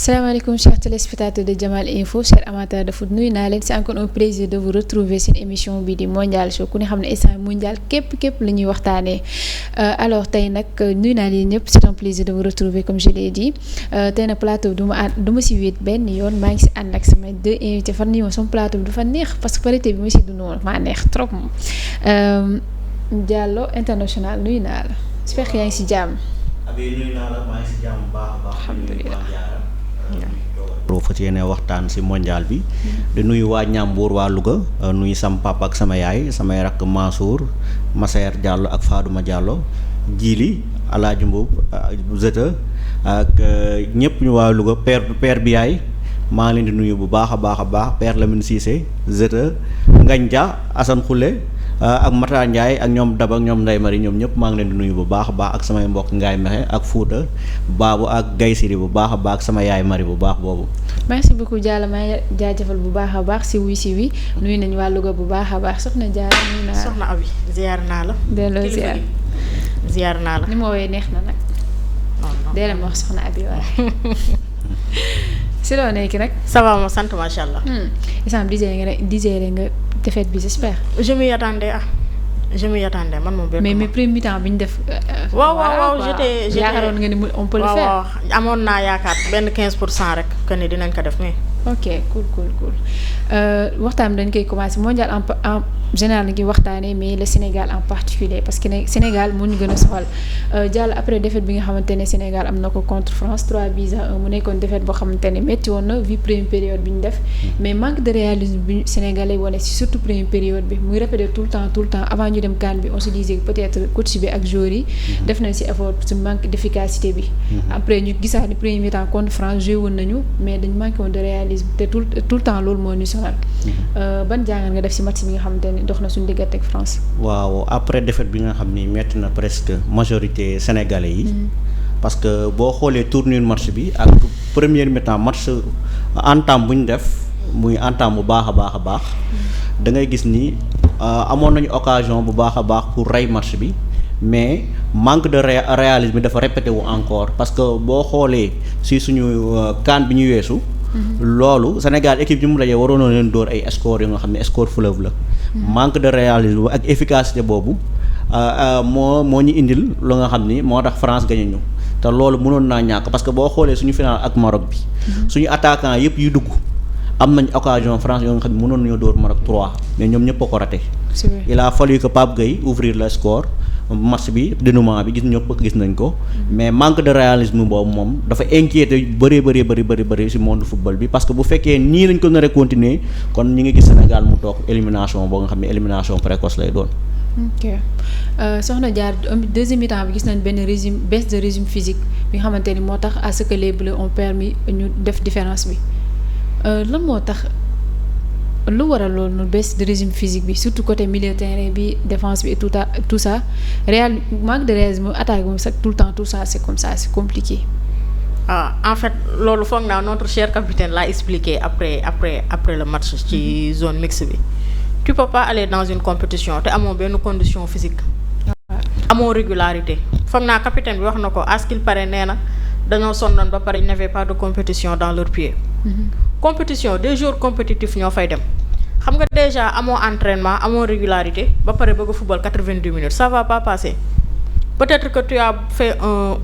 salaamaaleykum chers téléspectateurs de Jamal Info chers amateurs de foot nuyu naa leen c'est encore un plaisir de vous retrouver seen émission bii di mondial show ku ne xam ne instant mondial képp la ñuy waxtaanee alors tey nag nuyu naa leen ñëpp c'est un plaisir de vous retrouver comme je l'ai dit tey nag plateau bi du ma si wéet benn yoon maa ngi si ànd ak samay deux invités fan nii moom sama plateau bi du fa neex parce que parité bi ma si dund woon maa neex trop moom Diallo international nuyu naa la j'espère que yaa ngi si jàmm. Abi nuyu naa la maa ngi si jàmm bu baax a baax. alhamdulilah. fas yéene waxtaan si mondial bi di nuyu waa Ñambour waa Louga nuyu sama papa ak sama yaay samay rakk Mansour Massaer Diallo ak Fadouma Diallo Djili Alaaji Mbuub Zeta ak ñëpp ñu waa Louga père bi yaay maa ngi leen di nuyu bu baax a baax père Lamine Cissé Zeta Ngañja Assane Khoule ak Mata Ndiaye ak ñoom Daba ak ñoom Ndeye Marie ñoom ñëpp maa ngi leen di nuyu bu baax a baax ak samay mbokk Ngaay Mexe ak Fouta Baabu ak Gay Siri bu baax a baax ak sama yaay Marie bu baax boobu. merci beaucoup Diallo maa jaajëfal bu baax a baax si wuy si wi nuyu nañu waa Louga bu baax a baax soxna Diallo nuyu naa la. soxna Abi ziar naa la. delloo ziar naa la. ni ma woowee neex na nag. delloo ma wax soxna Abi waaye. si loo nekk nag. ça va ma sant macha allah. isam digéré nga défaite bi j'espère. je m'y attendais man moom. mais premier mi-temps bi ñu def. waaw j'étais yaakaaroon nga ni on peut le faire. waaw amoon naa yaakaar benn 15% rek que ni dinañ ko def mais. ok cool waxtaan bi dañ koy commencer mondial en général ngi waxtaanee mais le Sénégal en particulier parce que Sénégal moo ñu gën a soxal Diallo après défaite bi nga xamante ne Sénégal am na ko contre France 3-1 mu nekkoon défaite boo xamante ne métti woon na vu première période bi ñu def mais manque de réalisme bi Sénégalais wane si surtout première période bi muy répéter tout le temps avant ñu dem CAN bi on se disait peut-être coach bi ak joueurs yi def nañ si effort su manque d'efficacité bi après ñu gisaat ni premier mi-temps contre France joué woon nañu mais dañ manqué woon de réalisme te tout le temps loolu moo ñu sonal ban jàngat nga def si match bi nga xamante ne dox na suñu diggante ak France. waaw après défaite bi nga xam ni metti na presque majorité sénégalais yi. parce que boo xoolee tournure match bi ak première mi-temps match entame bu ñu def muy entame bu baax a baax da ngay gis ni amoon nañu occasion bu baax a baax pour rey match bi mais manque de réalisme dafa répété wu encore parce que boo xoolee si suñu CAN bi ñu weesu. loolu Sénégal équipe bi mu dajee waroon na leen dóor ay score yu nga xam ne score fleuve la. manque de réalisme ak efficacité boobu moo ñu indil lu nga xam ni moo tax France gagné ñu te loolu mënoon naa ñàkk parce que boo xoolee suñu final ak Maroc bi. suñu attaquant yëpp yu dugg am nañ occasion France yoo nga xam ne mënoon nañoo dóor Maroc 3 mais ñoom ñëpp a ko raté. il a fallu que Pape Gueye ouvrir le score. match bi dénouement bi gis nañ ko mais manque de réalisme boobu moom dafa inquiété bëri ci monde football bi parce que bu fekkee nii lañ ko nar a continuer kon ñi ngi gis Sénégal mu toog élimination boo nga xam ne élimination précoce lay doon. ok soxna Diar deuxième mi-temps bi gis nañ benn baisse de régime physique bi nga xamante ni moo tax à ce que les Bleus ont permis ñu def différence bi lan moo tax. lu waral loolu noonu baisse de régime physique bi surtout côté milieu terrain bi défense bi et tout ça manque de réalisme attaque moom sax tout le temps tout ça c'est comme ça c'est compliqué. En fait loolu foog naa notre cher capitaine l'a expliqué après le match ci zone mixte bi tu peux pas aller dans une compétition te amoo benn condition physique. amoo régularité foog naa capitaine bi wax na ko à ce qu'il paraît nee na dañoo sonnoon ba pare il n'y avait pas de compétition dans leur pied. compétition des jours compétitifs ñoo fay dem xam nga déjà amoo entraînement amoo régularité ba pare bëgg a football 90 minutes ça va pas passer peut-être que tu as fait un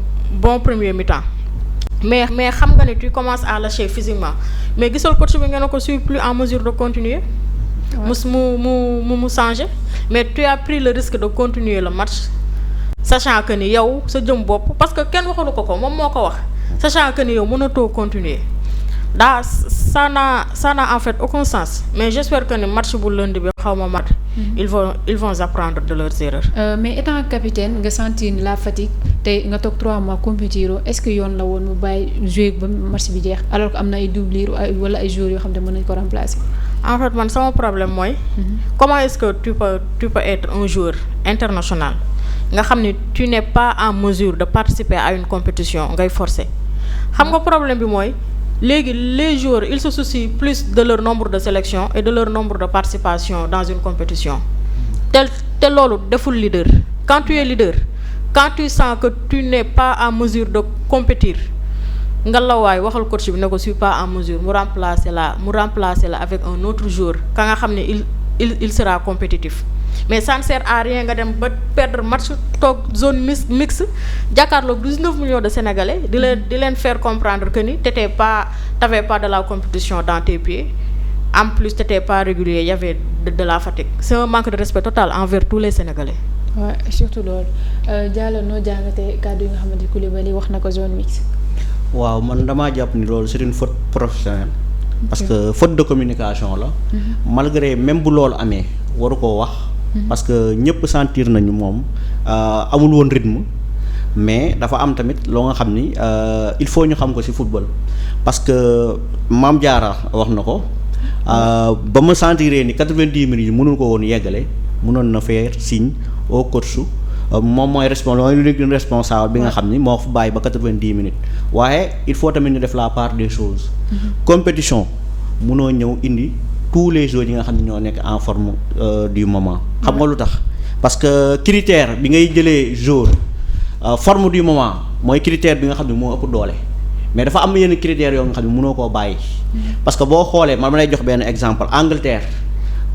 bon premier mi-temps mais xam nga ne tu commences à lâcher physiquement mais gisal coach bi nga ne ko suis plus en mesure de continuer mu changer mais tu as pris le risque de continuer le match sachant que ni yow sa jëm bopp parce que kenn waxalu ko moom moo ko wax sachant que ni yow mënatoo continuer ça n'a en fait aucun sens mais j'espère que ni match bu lundi bi xaw ma mat ils vont apprendre de leurs erreurs. Mais étant capitaine nga sentir la fatigue tey nga toog 3 mois compétir est-ce que yoon la woon mu bàyyi jouer ba match bi jeex alors que am na ay doublure wala ay joueurs yoo xam ne mën nañu ko remplacer. en fait man sama problème mooy. comment est-ce que tu peux être un joueur international nga xam ni tu n'es pas en mesure de participer à une compétition ngay forcer xam nga problème bi mooy. léegi les joueurs ils se soucient plus de leur nombre de sélection et de leur nombre de participation dans une compétition te loolu deful leader quand tu es leader quand tu sens que tu n'es pas en mesure de compétir ngalawaay waxal coach bi ne ko suis pas en mesure mu remplacer la avec un autre joueur ka nga xam ne il sera compétitif. mais ça ne sert à rien nga dem ba perdre match toog zone mixte jàkkaarloog 19 millions de Sénégalais di leen faire comprendre que ni t'avais pas de la compétition dans tes pieds en plus t'étais pas régulier, il y avait de la fatigue. C'est un manque de respect total envers tous les Sénégalais. Ouais, surtout loolu Diallo noo jàngatee kàddu yi nga xamante ni Koulibaly wax na ko zone mixte. waaw man damaa jàpp ni loolu c'est une faute professionnelle. parce que faute de communication la. malgré même bu loolu amee waru koo wax. parce que ñëpp sentir nañu moom amul woon rythme. mais dafa am tamit loo nga xam ni il faut ñu xam ko ci football parce que Mame Diarra wax na ko ba ma sentiree ni 90 minutes yi mënul ko woon yeggale mënoon na faire signe au coach moom mooy responsable bi nga xam ni moo fa bàyyi ba 90 minutes waaye il faut tamit ñu def la part des choses. compétition mënoo ñëw indi tous les joueurs yi nga xam ne ñoo nekk en forme du moment. xam nga lu tax parce que critère bi ngay jëlee joueur. forme du moment mooy critère bi nga xam ne moo ëpp doole mais dafa am yenn critères yoo nga xam ne mënoo koo bàyyi parce que boo xoolee man ma lay jox benn exemple Angleterre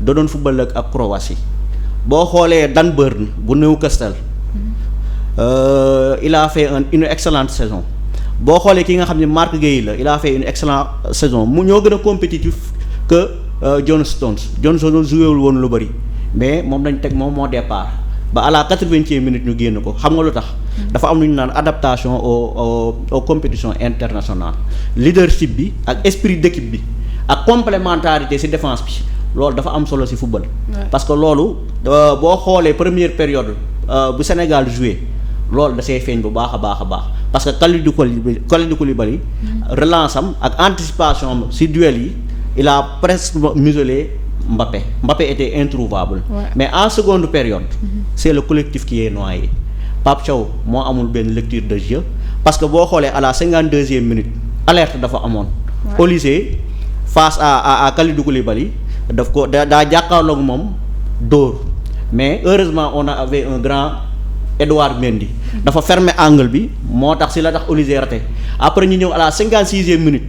da doon football ak Croatie boo xoolee Dan Burn bu Newcastle il a fait une excellente saison boo xoolee ki nga xam ne Mark Gueye la il a fait une excellente saison mu ñoo gën a compétitif que John Stones joué wul woon lu bëri mais moom dañ teg moom moo départ ba à la 80e minute ñu génn ko xam nga lu tax dafa am lu ñu naan adaptation aux compétitions internationales leadership bi ak esprit d'équipe bi ak complémentarité ci défense bi loolu dafa am solo ci football. parce que loolu boo xoolee première période bu Sénégal joué loolu da see feeñ bu baax a baax parce que Kalidou Koulibaly relance am ak anticipation am ci duel yi il a presque muselé Mbappé était introuvable. Mais en seconde période c'est le collectif qui est noyé. Pape Thiaw moo amul benn lecture de jeu parce que boo xoolee à la 52e minute alerte dafa amoon. Olysée face à Kalidou Koulibaly daf ko daa jàkkaarloog moom dóor mais heureusement on avait un grand Edouard Mendy dafa fermer angle bi moo tax si la tax Olysée raté après ñu ñëw à la 56e minute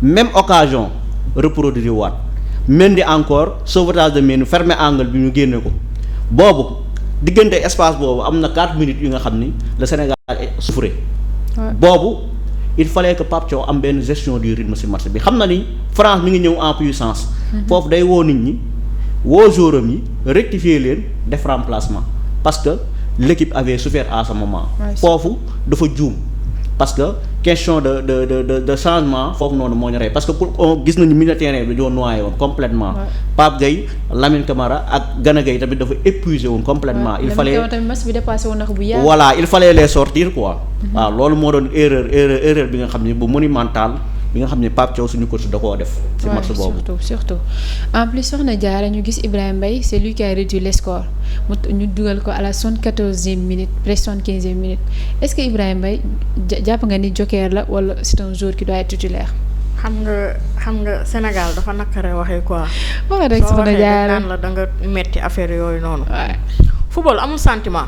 même occasion reproduire waat Mendy encore sauvetage de Mendy fermer angle bi ñu génne ko boobu diggante espace boobu am na 4 minutes yu nga xam ni le Sénégal souffrait boobu il fallait que Pape Thiaw am benn gestion du rythme ci match bi xam na ni France mi ngi ñëw en puissance foofu day woo nit ñi woo joueurs am yi rectifier leen def remplacement parce que l'équipe avait souffert à ce moment foofu dafa juum parce que question de changement foofu noonu moo ñu rey parce que gis nañu milieu terrain bi doon noyé woon complètement Pape Gueye Lamine Camara ak Gana Gueye tamit dafa épuisé woon complètement il fallait voilà il fallait les sortir quoi waaw loolu moo doon erreur bi nga xam ne bu monumental bi nga xam ne Pape Thiaw suñu coach da koo def ci match boobu surtout en plus soxna Diarra ñu gis Ibrahima Mbaye c'est lui qui a réduit le score ñu dugal ko à la 74e minute presque 75e minute est-ce que Ibrahima Mbaye jàpp nga ni joker la wala c'est un joueur qui doit être titulaire. xam nga Sénégal dafa nakare waxee quoi. wax rek soxna Diarra naan la da nga metti affaire yooyu noonu. football amul sentiment.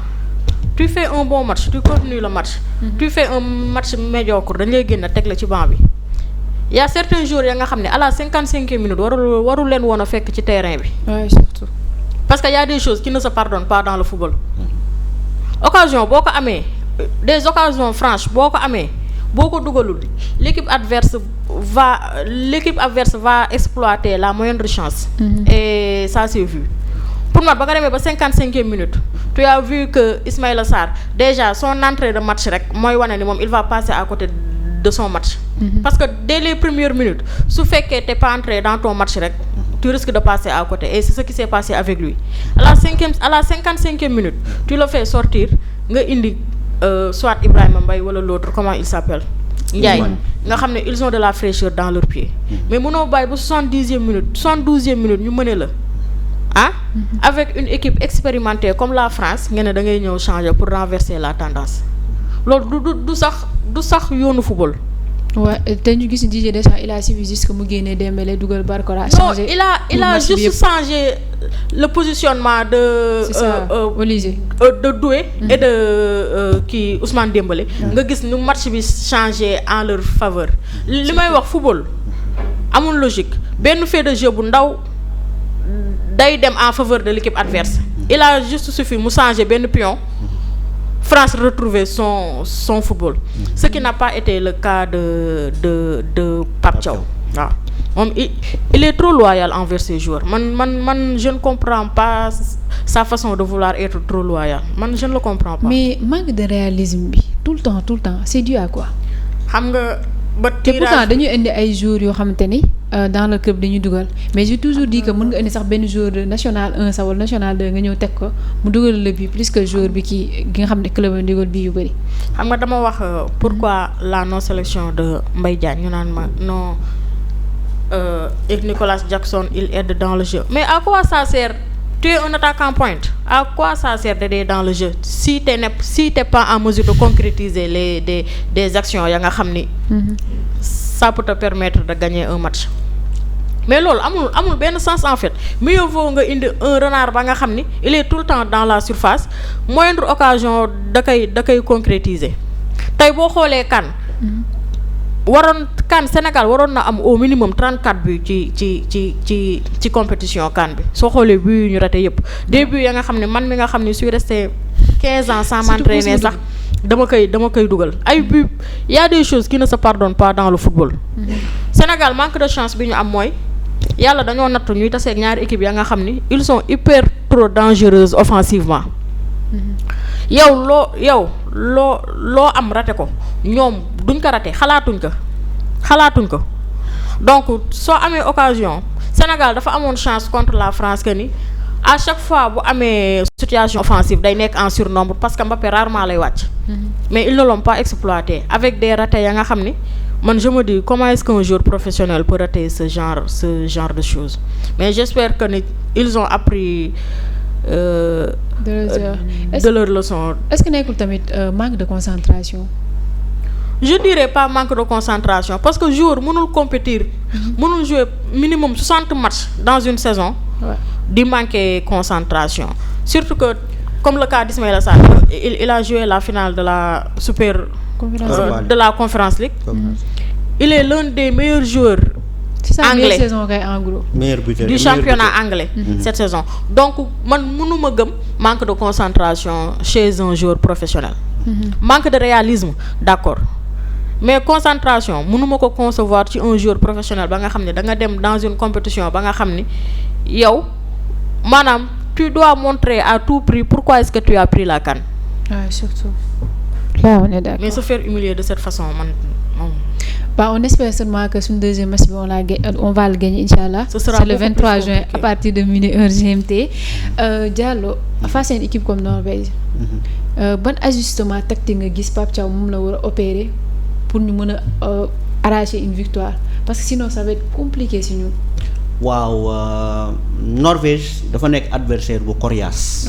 tu fais un bon match tu continues le match. tu fais un match médiocre dañ lay génn teg la ci banc bi. y a certains joueurs ya nga xam ne à la 55e minute warul leen woon a fekk ci terrain bi. oui surtout. parce que y a des choses qui ne se pardonnent pas dans le football. occasion boo ko amee des occasions franches boo ko amee boo ko dugalul l'équipe adverse va exploiter la moindre chance. Et ça c'est vu. pour moi ba nga demee ba 55e minute tu as vu que Ismaïla Sarr déjà son entrée de match rek mooy wane ni moom il va passer à côté de son match. Parce que dès les premières minutes su fekkee t'es pas entré dans ton match rek tu risques de passer à côté et c'est ce qui s'est passé avec lui à la 55e minute tu le fais sortir nga indi soit Ibrahima Mbaye wala l'autre comment il s'appelle Ndiaye nga xam ne ils ont de la fraîcheur dans leurs pieds mais mënoo bàyyi ba 72e minute ñu mëne la avec une équipe expérimentée comme la France nga ne da ngay ñëw changer pour renverser la tendance loolu du sax yoonu football waaw te ñu gis Didier Deschamps il a suffi juste que mu génnee Dembélé dugal Barcola. changé il a juste changé le positionnement de. c'est ça Olise. de Doué et de kii Ousmane Dembélé. nga gis nu match bi changé en leur faveur. li may wax football amul logique benn fait de jeu bu ndaw day dem en faveur de l'équipe adverse. il a juste suffi mu changé benn pion. France retrouver son football. Ce qui n'a pas été le cas de Pape Thiaw. waaw moom il est trop loyal envers ses joueurs man je ne comprends pas sa façon de vouloir être trop loyal man je ne le comprends pas. mais manque de réalisme bi tout le temps c'est dû à quoi. xam nga ba te pourtant dañuy indi ay joueurs yoo xamante ni dans le club dañuy dugal mais j'ai toujours dit que mën nga indi sax benn joueur de national 1 sax wala national 2 nga ñëw teg ko mu dugal le but plus que joueur bi gi nga xam ne club am dugal bi yu bëri. xam nga dama wax pourquoi la non sélection de Mbaye Diagne ñu naan ma non et Nicolas Jackson il aide dans le jeu mais à quoi ça sert. Tu es un attaquant pointe. À quoi ça sert d'aider dans le jeu si t'es pas en mesure de concrétiser des actions ya nga xam ni. Ça peut te permettre de gagner un match. mais loolu amul benn sens en fait mieux vaut nga indi un renard ba nga xam ni il est tout le temps dans la surface moindre occasion da koy concrétiser tey boo xoolee CAN. Sénégal waroon na am au minimum 34 buts ci compétition CAN bi soo xoolee buts yu ñu raté yëpp des buts ya nga xam ne man mi nga xam ne suis resté 15 ans sans m'entraîner sax dama koy dugal ay buts y a des choses qui ne se pardonnent pas dans le football. Sénégal manque de chance bi ñu am mooy yàlla dañoo nattu ñuy taseeg ñaari équipe ya nga xam ni ils sont hyper trop dangereuses offensivement. yow loo am raté ko ñoom duñ ko raté xalaatuñ ko donc soo amee occasion Sénégal dafa amoon chance contre la France que ni à chaque fois bu amee situation offensive day nekk en surnombre parce que Mbappé rarement lay wàcc. mais ils ne l'ont pas exploité avec des ratés ya nga xam ni man je me dis comment est-ce qu'un joueur professionnel peut rater ce genre de choses mais j'espère que ni ils ont appris. de leur leçon. Est-ce que nekkul tamit manque de concentration. Je dirais pas manque de concentration parce que joueur mënul compétir. mënul jouer minimum 60 matchs dans une saison. di manquer concentration surtout que comme le cas d'Ismaïla Sarr il a joué la finale de la de la Conference League. Il est l'un des meilleurs joueurs. C'est sa meilleure saison kay en gros. Du championnat anglais cette saison donc man mënuma gëm manque de concentration chez un joueur professionnel. Manque de réalisme d'accord mais concentration mënuma ko concevoir ci un joueur professionnel ba nga xam ne da nga dem dans une compétition ba nga xam ni yow maanaam tu dois montrer à tout prix pourquoi est-ce que tu as pris la CAN. Surtout là on est d'accord. Mais se faire humilier de cette façon man on espère seulement que suñu deuxième match bi on va le gagner inchallah. C'est le 23 juin à partir de minuit heure GMT. Diallo face à une équipe comme Norvège. Ban ajustement tactique nga gis Pape Thiaw moom la war a opérer pour ñu mën a arracher une victoire parce que sinon ça va être compliqué si ñun. waaw Norvège dafa nekk adversaire bu coriace.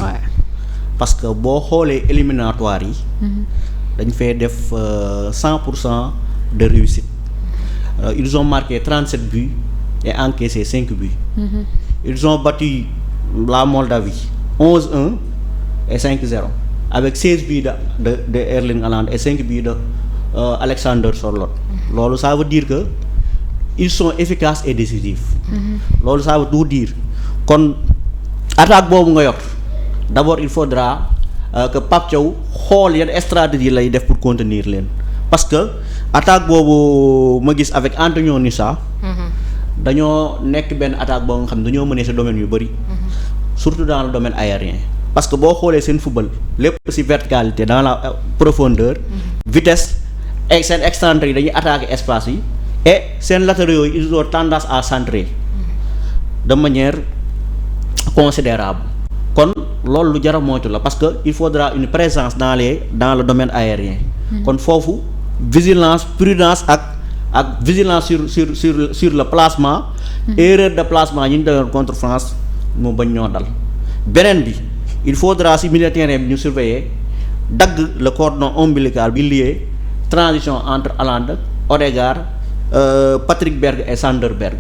parce que boo xoolee éliminatoire yi. dañ fay def 100% de réussite. Ils ont marqué 37 buts et encaissé 5 buts. Ils ont battu la Moldavie 11-1 et 5-0 avec 16 buts de Erling Haaland et 5 buts de Alexander Sørloth. Loolu ça veut dire que ils sont efficaces et décisifs. Loolu ça veut tout dire. Kon attaque boobu nga yor d'abord il faudra que Pape Thiaw xool yan stratégie lay def pour contenir leen parce que attaque boobu ma gis avec Antonio Nusa. dañoo nekk benn attaque boo nga xam ne dañoo mënee sa domaine yu bëri. surtout dans le domaine aérien parce que boo xoolee seen football lépp ci verticalité dans la profondeur. vitesse et seen excentré yi dañuy attaquer espace yi et seen latéraux yi ils ont tendance à centrer de manière considérable kon loolu lu jar a moytu la parce que il faudra une présence dans le domaine aérien. kon foofu vigilance prudence ak vigilance sur le placement. erreur de placement yi ñu doon contre France mu bañ ñoo dal. beneen bi il faudra ci milieu terrain bi ñu surveiller dagg le cordon ombilical bi lié transition entre Haaland Odegaard Patrick Berg et Sander Berg.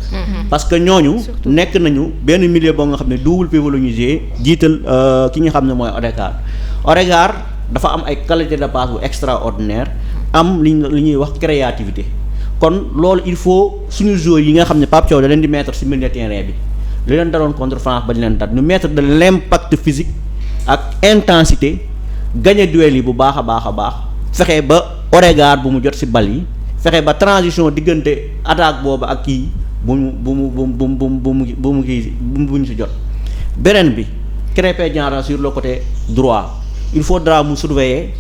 parce que ñooñu nekk nañu benn milieu boo nga xam ne double pivot la ñu jouer jiital ki nga xam ne mooy Odegaard dafa am ay qualité de passe bu extraordinaire am li ñuy wax créativité kon loolu il faut suñu joueurs yi nga xam ne Pape Thiaw da leen di mettre ci milieu de terrain bi li leen daroon contre France ba ñu leen dat ñu mettre de l'impact physique ak intensité gagner duel yi bu baax a baax fexe ba Odegaard bu mu jot ci bal yi fexe ba transition diggante attaque boobu ak kii bu mu ci jot beneen bi Krépin Diatta sur le côté droit il faudra mu surveiller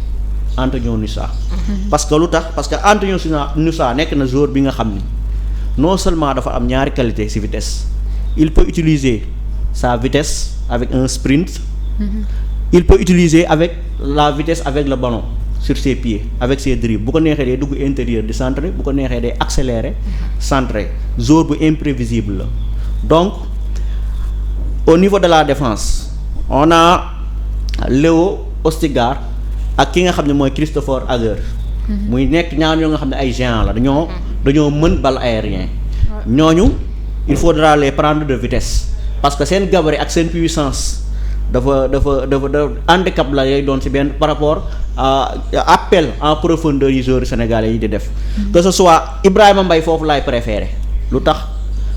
Antonio Nusa parce que lu tax parce que Antonio Nusa nekk na joueur bi nga xam ni non seulement dafa am ñaari qualité ci vitesse il peut utiliser sa vitesse avec un sprint il peut utiliser avec la vitesse avec le ballon sur ses pieds avec ses dribbles bu ko neexee day dugg intérieur di centrer bu ko neexee day accélérer centrer joueur bu imprévisible la donc au niveau de la défense on a Léo Ostigard ak ki nga xam ne mooy Christopher Hager muy nekk ñaar ñoo nga xam ne ay géants la dañoo mën bal aérien ñooñu il faudra les prendre de vitesse parce que seen gabarit ak seen puissance dafa handicap la yooyu doon ci benn par rapport à appel en profondeur yi joueurs sénégalais yi di def que ce soit Ibrahima Mbaye foofu laay préférer lu tax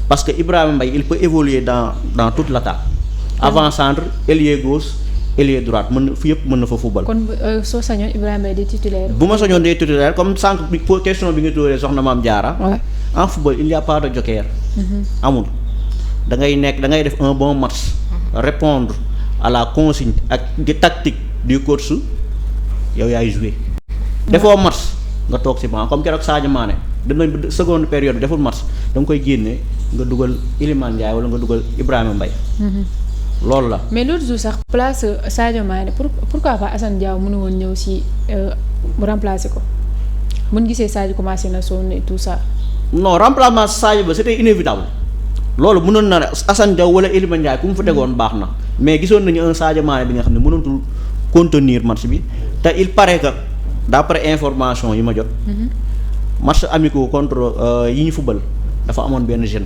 parce que Ibrahima Mbaye il peut évoluer dans toute l'attaque avant-centre ailier gauche ailier droite mën na fi yëpp mën na fa football. kon soo sañoon Ibrahima Mbaye di titulaire. bu ma sañoon day titulaire comme sànq bi question bi nga tuuree soxna Mame Diarra. en football il y a pas de joker. amul da ngay def un bon match. répondre à la consigne ak di tactique du coach yow yaay jouer. defoo match nga toog ci banc comme keroog Sadio Mané dem nañ ba seconde période bi deful match da nga koy génne nga dugal Iliman Ndiaye wala nga dugal Ibrahima Mbaye. loolu la. mais l'autre jour sax place Sadio Mané pourquoi pas Assane Diao mënu woon ñëw ci mu remplacer ko mun gisee Sadio commencé na sonn et tout ça. non remplacement Sadio ba c'était inévitable loolu mënoon na Assane Diao wala Iliman Ndiaye ku mu fa tegoon baax na mais gisoon nañu un Sadio Mané bi nga xam ne mënatul contenir match bi te il paraît que d'après information yi ma jot. match amicaux contre yi ñu football dafa amoon benn jeune.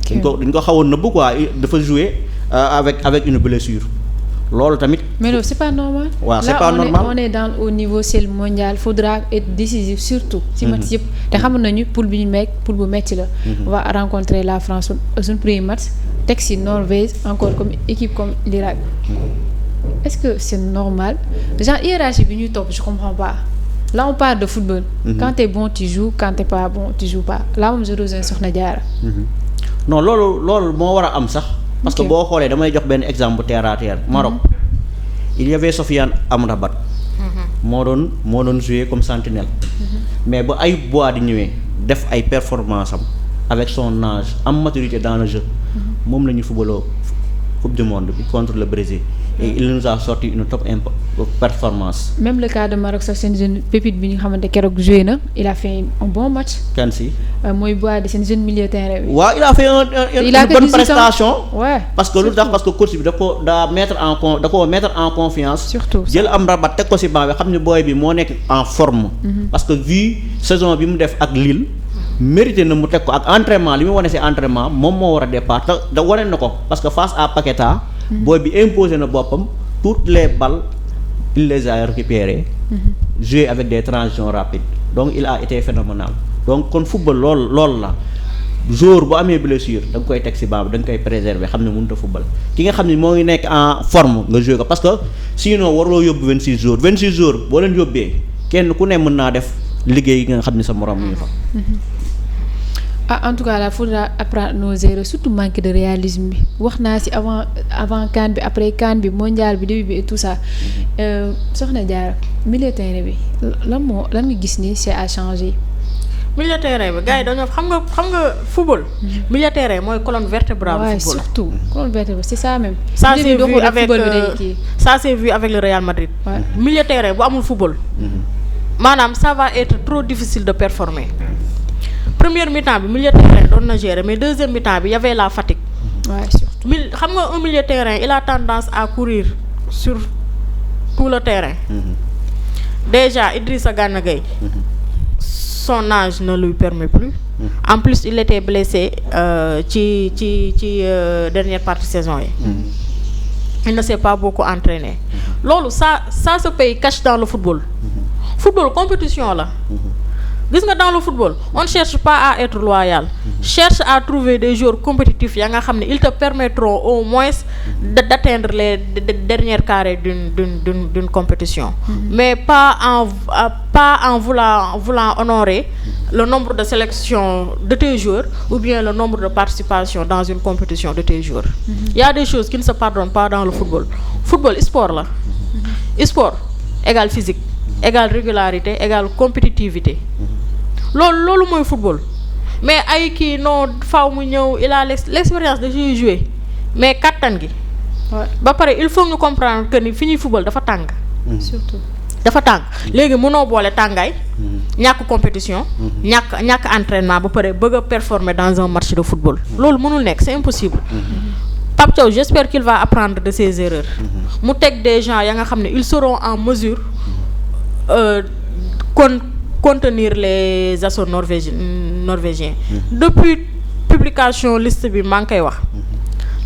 dañ ko xawoon nëbb quoi dafa jouer avec une blessure loolu tamit. mais non c'est pas normal. waaw c'est pas normal on est dans au niveau c'est le mondial faudra être décisif surtout. ci match yëpp te xam nañu poule bi ñu nekk poule bu metti la. on va rencontrer la France suñu premier match teg ci Norvège encore comme équipe comme l'Irak. est-ce que c'est normal genre hiérarchie bi ñuy topp je comprends pas là on parle de football. quand t'es bon tu joues quand t'es pas bon tu joues pas là moom je rejoins Soxna Diarra. non loolu moo war a am sax. parce que boo xoolee damay jox benn exemple terre à terre. Maroc il y avait Sofiane Amrabat. moo doon jouer comme sentinelle. mais ba ay bois di ñëwee def ay performance am avec son âge am maturité dans le jeu. moom la ñu footballoo coupe du monde bi contre le Brésil. et il nous a sorti une top performance. même le cas de Maroc sax seen jeune pépite bi ñu xamante keroog joué na il a fait un bon match. kan si. mooy bois de seen jeune milieu terrain bi. waaw il a fait une bonne prestation. ouais parce que lu tax parce que coach bi da koo mettre en confiance. surtout jël am rabat teg ko ci banc bi xam ne booy bi moo nekk en forme. parce que vu saison bi mu def ak Lille. mérité na mu teg ko ak entraînement li mu wane ci entraînement moom moo war a départ te wane na ko parce que face à Paqueta. booy bi imposé na boppam toutes les balles il les a récupérées. joué avec des transitions rapides donc il a été phénoménal donc kon football lool la joueur bu amee blessure da nga koy teg ci banc bi da nga koy préserver xam ne mënut a football ki nga xam ne moo ngi nekk en forme nga joué ko parce que sinon waruloo yóbbu 26 jours boo leen yóbbee kenn ku ne mën naa def liggéey nga xam ne sa morom mu ngi fa. en tout cas là faudra apprendre nos erreurs surtout manque de réalisme bi wax naa ci avant CAN bi après CAN bi mondial bi début bi et tout ça Soxna Diarra milieu terrain bi lan nga gis ni c'est à changer. milieu terrain bi gars yi dañoo xam nga football. milieu terrain mooy colonne vertébrale. football surtout colonne vertébrale c'est ça même. ça c'est vu avec le Real Madrid. milieu terrain bu amul football. maanaam ça va être trop difficile de performer. première mi-temps bi milieu terrain doon na gérer mais deuxième mi-temps bi y avait la fatigue. surtout xam nga un milieu terrain il a tendance à courir sur tout le terrain. déjà Idrissa Gana Gueye son âge ne lui permet plus. En plus il était blessé ci dernière partie saison yi. Il ne s'est pas beaucoup entraîné. loolu ça se paye cash dans le football. Football compétition la. Gis nga dans le football on ne cherche pas à être loyal. Cherche à trouver des joueurs compétitifs ya nga xam ne ils te permettront au moins d'atteindre les derniers carrés d'une compétition. Mais pas en voulant honorer le nombre de sélections de tes joueurs ou bien le nombre de participations dans une compétition de tes joueurs. Il y a des choses qui ne se pardonnent pas dans le football. Football sport la. Sport égale physique égale régularité égale compétitivité. loolu mooy football mais ay kii non faaw mu ñëw il a l'expérience de jouer mais kattan gi. ba pare il faut ñu comprendre que ni fi ñuy football dafa tàng. surtout dafa tàng léegi mënoo boole tàngaay. ñàkk compétition. ñàkk entraînement ba pare bëgg a performer dans un match de football. loolu mënul nekk c'est impossible. Pape Thiaw j'espère qu'il va apprendre de ses erreurs. mu teg des gens ya nga xam ne ils seront en mesure contenir les assauts norvégiens. Depuis publication liste bi maa ngi koy wax.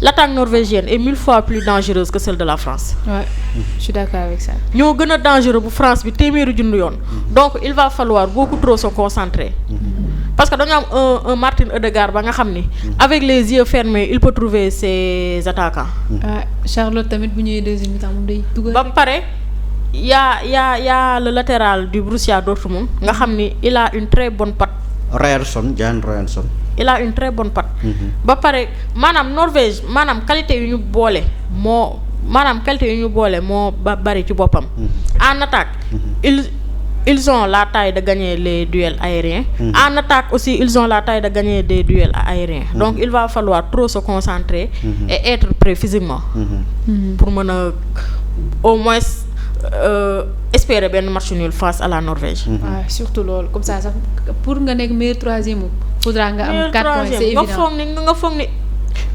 L'attaque norvégienne est 1000 fois plus dangereuse que celle de la France. Ouais, je suis d'accord avec ça. ñoo gën a dangereux bu France bi téeméeri junni yoon. Donc il va falloir beaucoup trop se concentrer. Parce que dañu am un Martin Ødegaard ba nga xam ni. Avec les yeux fermés il peut trouver ses attaquants. Charlotte tamit bu ñëwee deuxième mi-temps moom day dugal. ba pare y a le latéral du Borussia Dortmund nga xam ni il a une très bonne patte. Jan Ryerson. Il a une très bonne patte. ba pare maanaam Norvège maanaam qualité yu ñu boole moo bari ci boppam. En attaque ils ont la taille de gagner les duels aériens. En attaque aussi ils ont la taille de gagner des duels aériens. Donc il va falloir trop se concentrer et être prêt physiquement. Pour mën a au moins espérer benn match nul face à la Norvège. Surtout loolu comme ça sax pour nga nekk meilleur troisième faudra nga am 4 points c'est évident. nga foog ni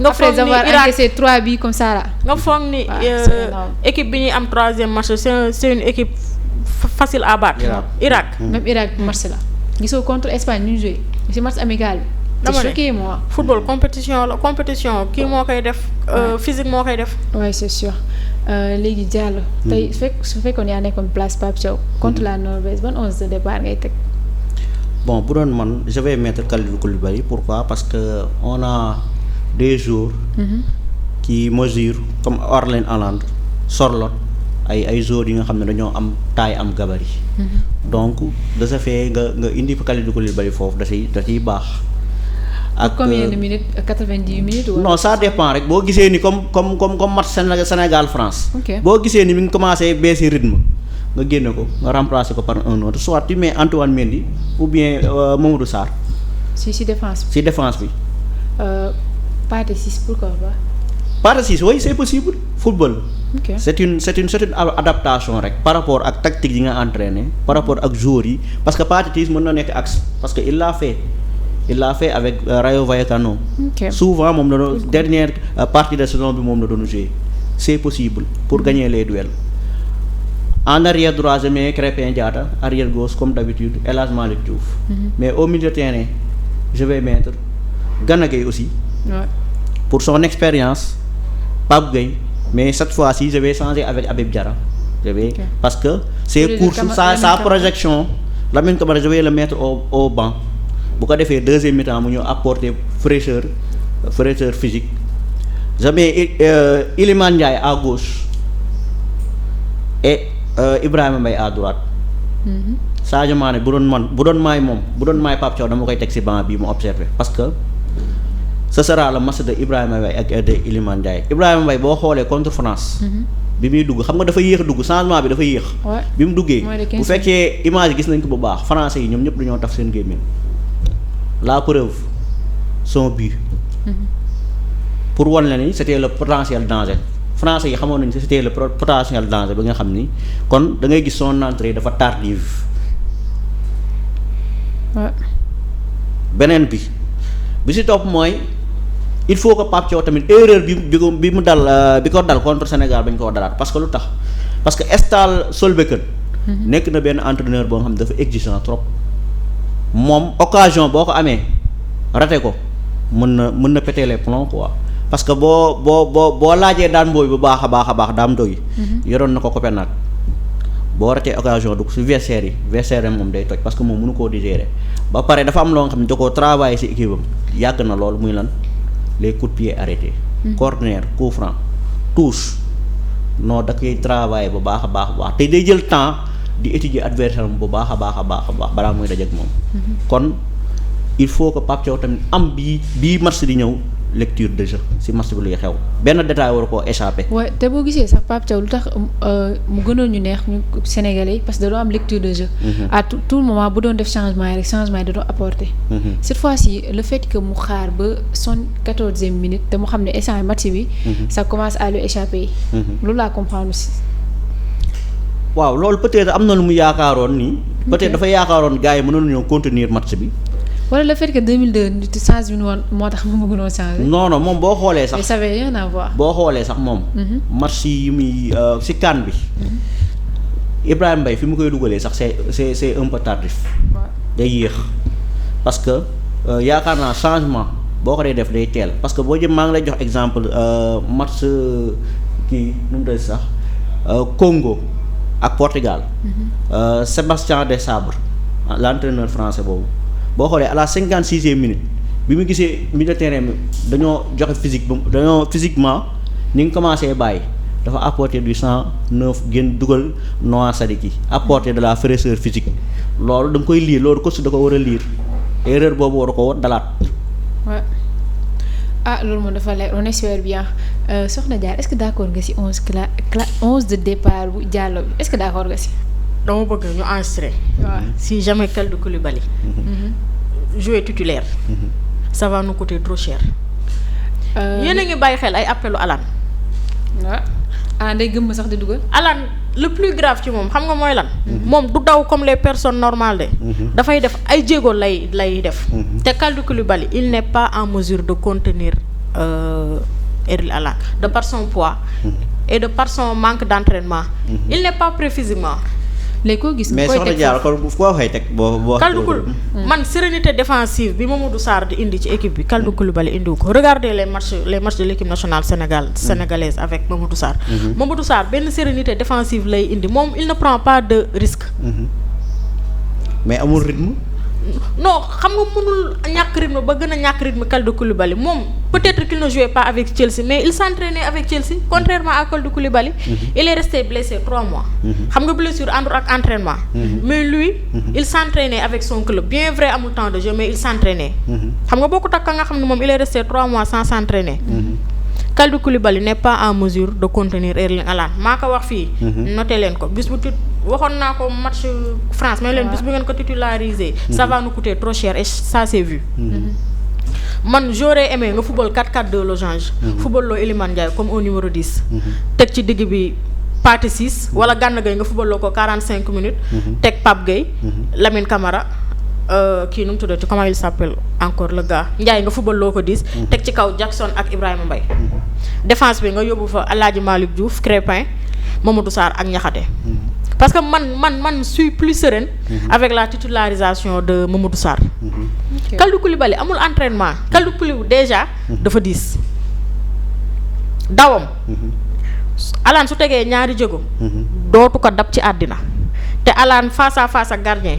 après avoir encaissé 3 buts comme ça là. nga foog ni équipe bi ñuy am troisième match c'est une équipe facile à battre. Irak. Même Irak match la gisoo contre Espagne ñu joué ci match amical bi. dama c'est choqué moi. Football compétition kii moo koy def. Physique moo koy def. Oui c'est sûr. Léegi Diallo. tey su fekkoon yaa nekkoon place Pape Thiaw contre la Norvège ban 11 de départ ngay teg. Bon bu doon man je vais mettre Kalidou Koulibaly pourquoi parce que on a des joueurs. qui mesurent comme Erling Haaland Sorloth ay joueurs yi nga xam ne dañoo am taille am gabarit. donc de ce fait nga indi Kalidou Koulibaly foofu da ciy baax. ak combien de minutes 90 minutes. non ça dépend rek boo gisee ni comme match Sénégal France. boo gisee ni mi ngi commencé baisser rythme nga génne ko nga remplacer ko par un autre soit tu mets Antoine Mendy ou bien Mamadou Sarr. si défense bi. si défense bi. Pathé Ciss pourquoi pas. Pathé Ciss oui c'est possible football. ok c'est une adaptation rek par rapport ak tactique yi nga entraîné par rapport ak joueurs yi parce que Pathé Ciss mën na nekk axe parce que il l'a fait avec Rayo Vallecano. Souvent moom la doon dernière partie de saison bi moom la doon jouer c'est possible pour gagner les duels. En arrière droit je mets Krépin Diatta arrière gauche comme d'habitude El Hadji Malick Diouf. Mais au milieu de terrain je vais mettre Gana Gueye aussi. Pour son expérience Pape Gueye mais cette fois-ci je vais changer avec Habib Diarra. Parce que ses courses sa projection Lamine Camara je vais le mettre au banc. Bu ko defee deuxième mi-temps mu ñëw apporter fraîcheur physique je mets Iliman Ndiaye à gauche et Ibrahima Mbaye à droite. Sadio Mané bu doon maay Pape Thiaw dama koy teg ci banc bi mu observé parce que ce sera le match de Ibrahima Mbaye ak de Iliman Ndiaye. Ibrahima Mbaye boo xoolee contre France. bi muy dugg xam nga dafa yéex a dugg changement bi dafa yéex. bi mu duggee bu fekkee image gis nañ ko bu baax français yi ñoom ñëpp dañoo taf seen gémmiñ. La preuve son but. Pour wan la ni c'était le potentiel danger français yi xamoon nañu c'était le potentiel danger ba nga xam ni kon da ngay gis son entrée dafa tardive. beneen bi ci topp mooy il faut que Pape Thiaw tamit erreur bi mu dal contre Sénégal bañ koo dalaat parce que lu tax parce que Ståle Solbakken nekk na benn entraîneur boo xam ne dafa exigeant trop. moom occasion boo ko amee raté ko mën na péter les plombs quoi parce que boo laajee daan mbooy bu baax a baax daam doy yoroon na ko Copenhague boo ratee occasion du si versaire moom day toj parce que moom mënu koo digérer ba pare dafa am loo nga xam ne da koo travailler si équipe am yàgg na lool muy lan les coups de pied arrêtés corner coup franc touche non da koy travailler bu baax a baax te day jël temps di étudier adversaire am bu baax a baax balaa muy dajeek moom kon il faut que Pape Thiaw tamit am bii match di ñëw lecture de jeu si match bi luy xew benn détail war koo échappé. waaye te boo gisee sax Pape Thiaw lu tax mu gënoon ñu neex ñu Sénégalais parce que da doon am lecture de jeu. à tout moment bu doon def changement yi rek changement yi da doon apporter. cette fois-ci le fait que mu xaar ba 74e minute te mu xam ne instant match bi. ça commence à lui échapper. loolu laa comprendre aussi. waaw loolu peut-être am na lu mu yaakaaroon nii. peut-être dafa yaakaaroon gars yi mënoon ñoo contenir match bi. wala le fait que 2002 change bi woon moo tax mu bëgg noo changer. non moom boo xoolee sax. mais ça avait rien à voir. boo xoolee sax moom. match yi muy si CAN bi. Ibrahima Mbaye fi mu koy dugalee sax c'est un peu tardif. day yéex parce que yaakaar naa changement boo ko dee def day teel parce que boo jëm maa ngi lay jox exemple match kii nu mu tudd sax Congo ak Portugal. Sébastien Desabre l'entraîneur français boobu. boo xoolee à la 56e minute bi mu gisee milieu de terrain bi dañoo joxe physiquement ni nga commencé bàyyi dafa apporter du 109 génn dugal Noah Sadiki apporter de la fraîcheur physique loolu da nga koy lire loolu coach da ko war a lire erreur boobu war ko dalaat. waaw loolu moom dafa leer on espère bien Soxna Diarra est-ce que d'accord nga ci 11 de départ bu Diallo bi est-ce que d'accord nga ci. dama bëgg ñu enregistrer. waaw si jamais Kalidou Koulibaly. jouer titulaire. ça va nous coûter trop cher. yéen a ngi bàyyi xel ay appelu Alan. waaw day gëmm sax di dugal. Alan le plus grave ci moom xam nga mooy lan. moom du daw comme les personnes normales de. dafay def ay jéego lay def. te Kalidou Koulibaly il n'est pas en mesure de contenir Erling Haaland de par son poids. et de par son manque d'entraînement. il n'est pas prêt physiquement. léegi koo gis mais soxna Diarra kon koo xëy teg boo Kalidou man sérénité défensive bi Mamadou Sarr di indi ci équipe bi Kalidou Koulibaly indiwu ko regardez les matchs de l'équipe nationale sénégalaise avec Mamadou Sarr. Mamadou Sarr benn sérénité défensive lay indi moom il ne prend pas de risque. mais amul rythme. non xam nga mënul ñàkk rythme ba gën a ñàkk rythme Kalidou Koulibaly moom peut-être qu'il ne jouait pas avec Chelsea mais il s'entraînait avec Chelsea contrairement à Kalidou Koulibaly. il est resté blessé 3 mois. xam nga blessure àndul ak entraînement. mais lui il s'entraînait avec son club bien vrai amul temps de jeu mais il s'entraînait. xam nga bokkut ak ka nga xam ne moom il est resté 3 mois sans s'entraîner. Kalidou Koulibaly n'est pas en mesure de contenir Erling Haaland maa ko wax fii. noté leen ko bis bu waxoon naa ko match France mais leen bis bu ngeen ko titularisé. ça va nous coûter trop cher et ça c'est vu. man j'aurais aimé nga football 4-4-2 losange. football loo Iliman Ndiaye comme au numéro 10. teg ci digg bi Pathé Ciss wala Gana Gueye nga football loo ko 45 minutes. teg Pape Gueye. Lamine Camara. kii nu mu tuddati comment il s'appelle encore le gars Ndiaye nga football loo ko 10. teg ci kaw Jackson ak Ibrahima Mbaye. défense bi nga yóbbu fa El Hadji Malick Diouf Crépin Mamadou Sarr ak Niakhaté. parce que man suis plus sereine. avec la titularisation de Mamadou Sarr. Kalidou Koulibaly amul entraînement Kalidou Koulibaly déjà dafa diis dawam. Alan su tegee ñaari jéego. dootu ko dab ci àddina te Alan face à face ak gardien.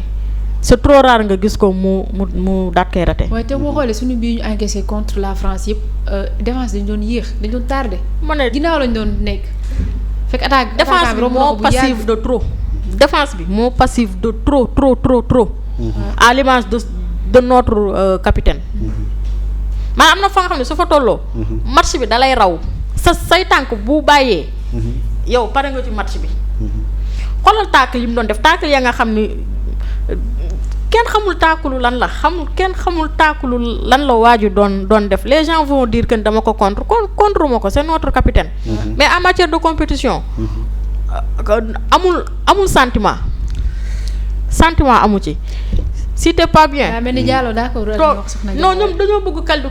c'est trop rare nga gis ko mu daat koy raté. waaye te boo xoolee suñu bii ñu encaissé contre la France yëpp défense dañu doon yéex dañu doon tardé. ma ne ginnaaw lañu doon nekk. fekk attaque défense bi moo passive de trop. défense bi moo passive de trop. à l'image de notre capitaine. maanaam am na fa nga xam ne su fa tolloo. match bi dalay raw say tànk bu bàyyee. yow pare nga ci match bi. xoolal tacle yi mu doon def tacle ya nga xam ni. kenn xamul taakulu lan la kenn xamul taakulu lan la waaju doon def les gens vont dire que dama ko contre ma ko c'est notre capitaine. mais en matière de compétition. amul sentiment amu ci si t'es pas bien. waaw mais ni Diallo d'accord non ñoom dañoo bëgg Kalidou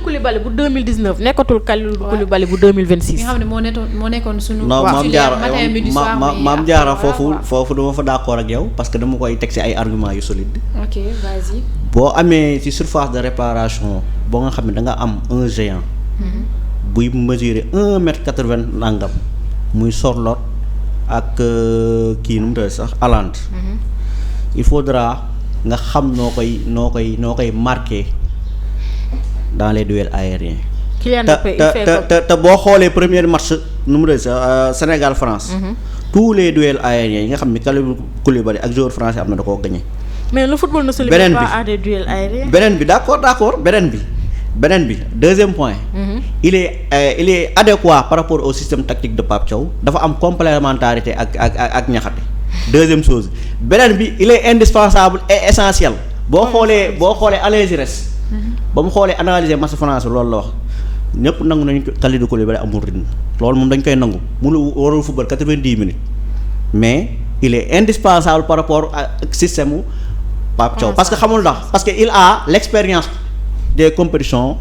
Koulibaly bu 2019 nekkatul Kalidou Koulibaly bu 2026. nga xam ne moo nekkoon sunu. non Mame Diarra foofu foofu dama fa d'accord ak yow parce que dama koy teg ci ay arguments yu solide. ok vas-y. boo amee ci surface de réparation boo nga xam ne da nga am un géant. buy mesurer 1 m 80 nangam muy Sorloth ak kii nu mu tudd sax Haaland. il faudra nga xam noo koy marqué dans les duels aériens. te boo xoolee premier match nu mu tudd sax Sénégal France. tous les duels aériens yi nga xam ne Kalidou Koulibaly ak joueur français am na da koo gagné. mais le football ne se limite pas à des duels aériens. beneen bi d'accord beneen bi deuxième point. il est adéquat par rapport au système tactique de Pape Thiaw dafa am complémentarité ak Niakhaté. deuxième chose beneen bi il est indispensable et essentiel boo xoolee Alain Giresse ba mu xoolee analyser match France loolu la wax ñëpp nangu nañu Kalidou Koulibaly amul rythme loolu moom dañ koy nangu mënu warul football 90 minutes mais il est indispensable par rapport ak système u Pape Thiaw parce que xamul ndax parce que il a l'expérience des compétitions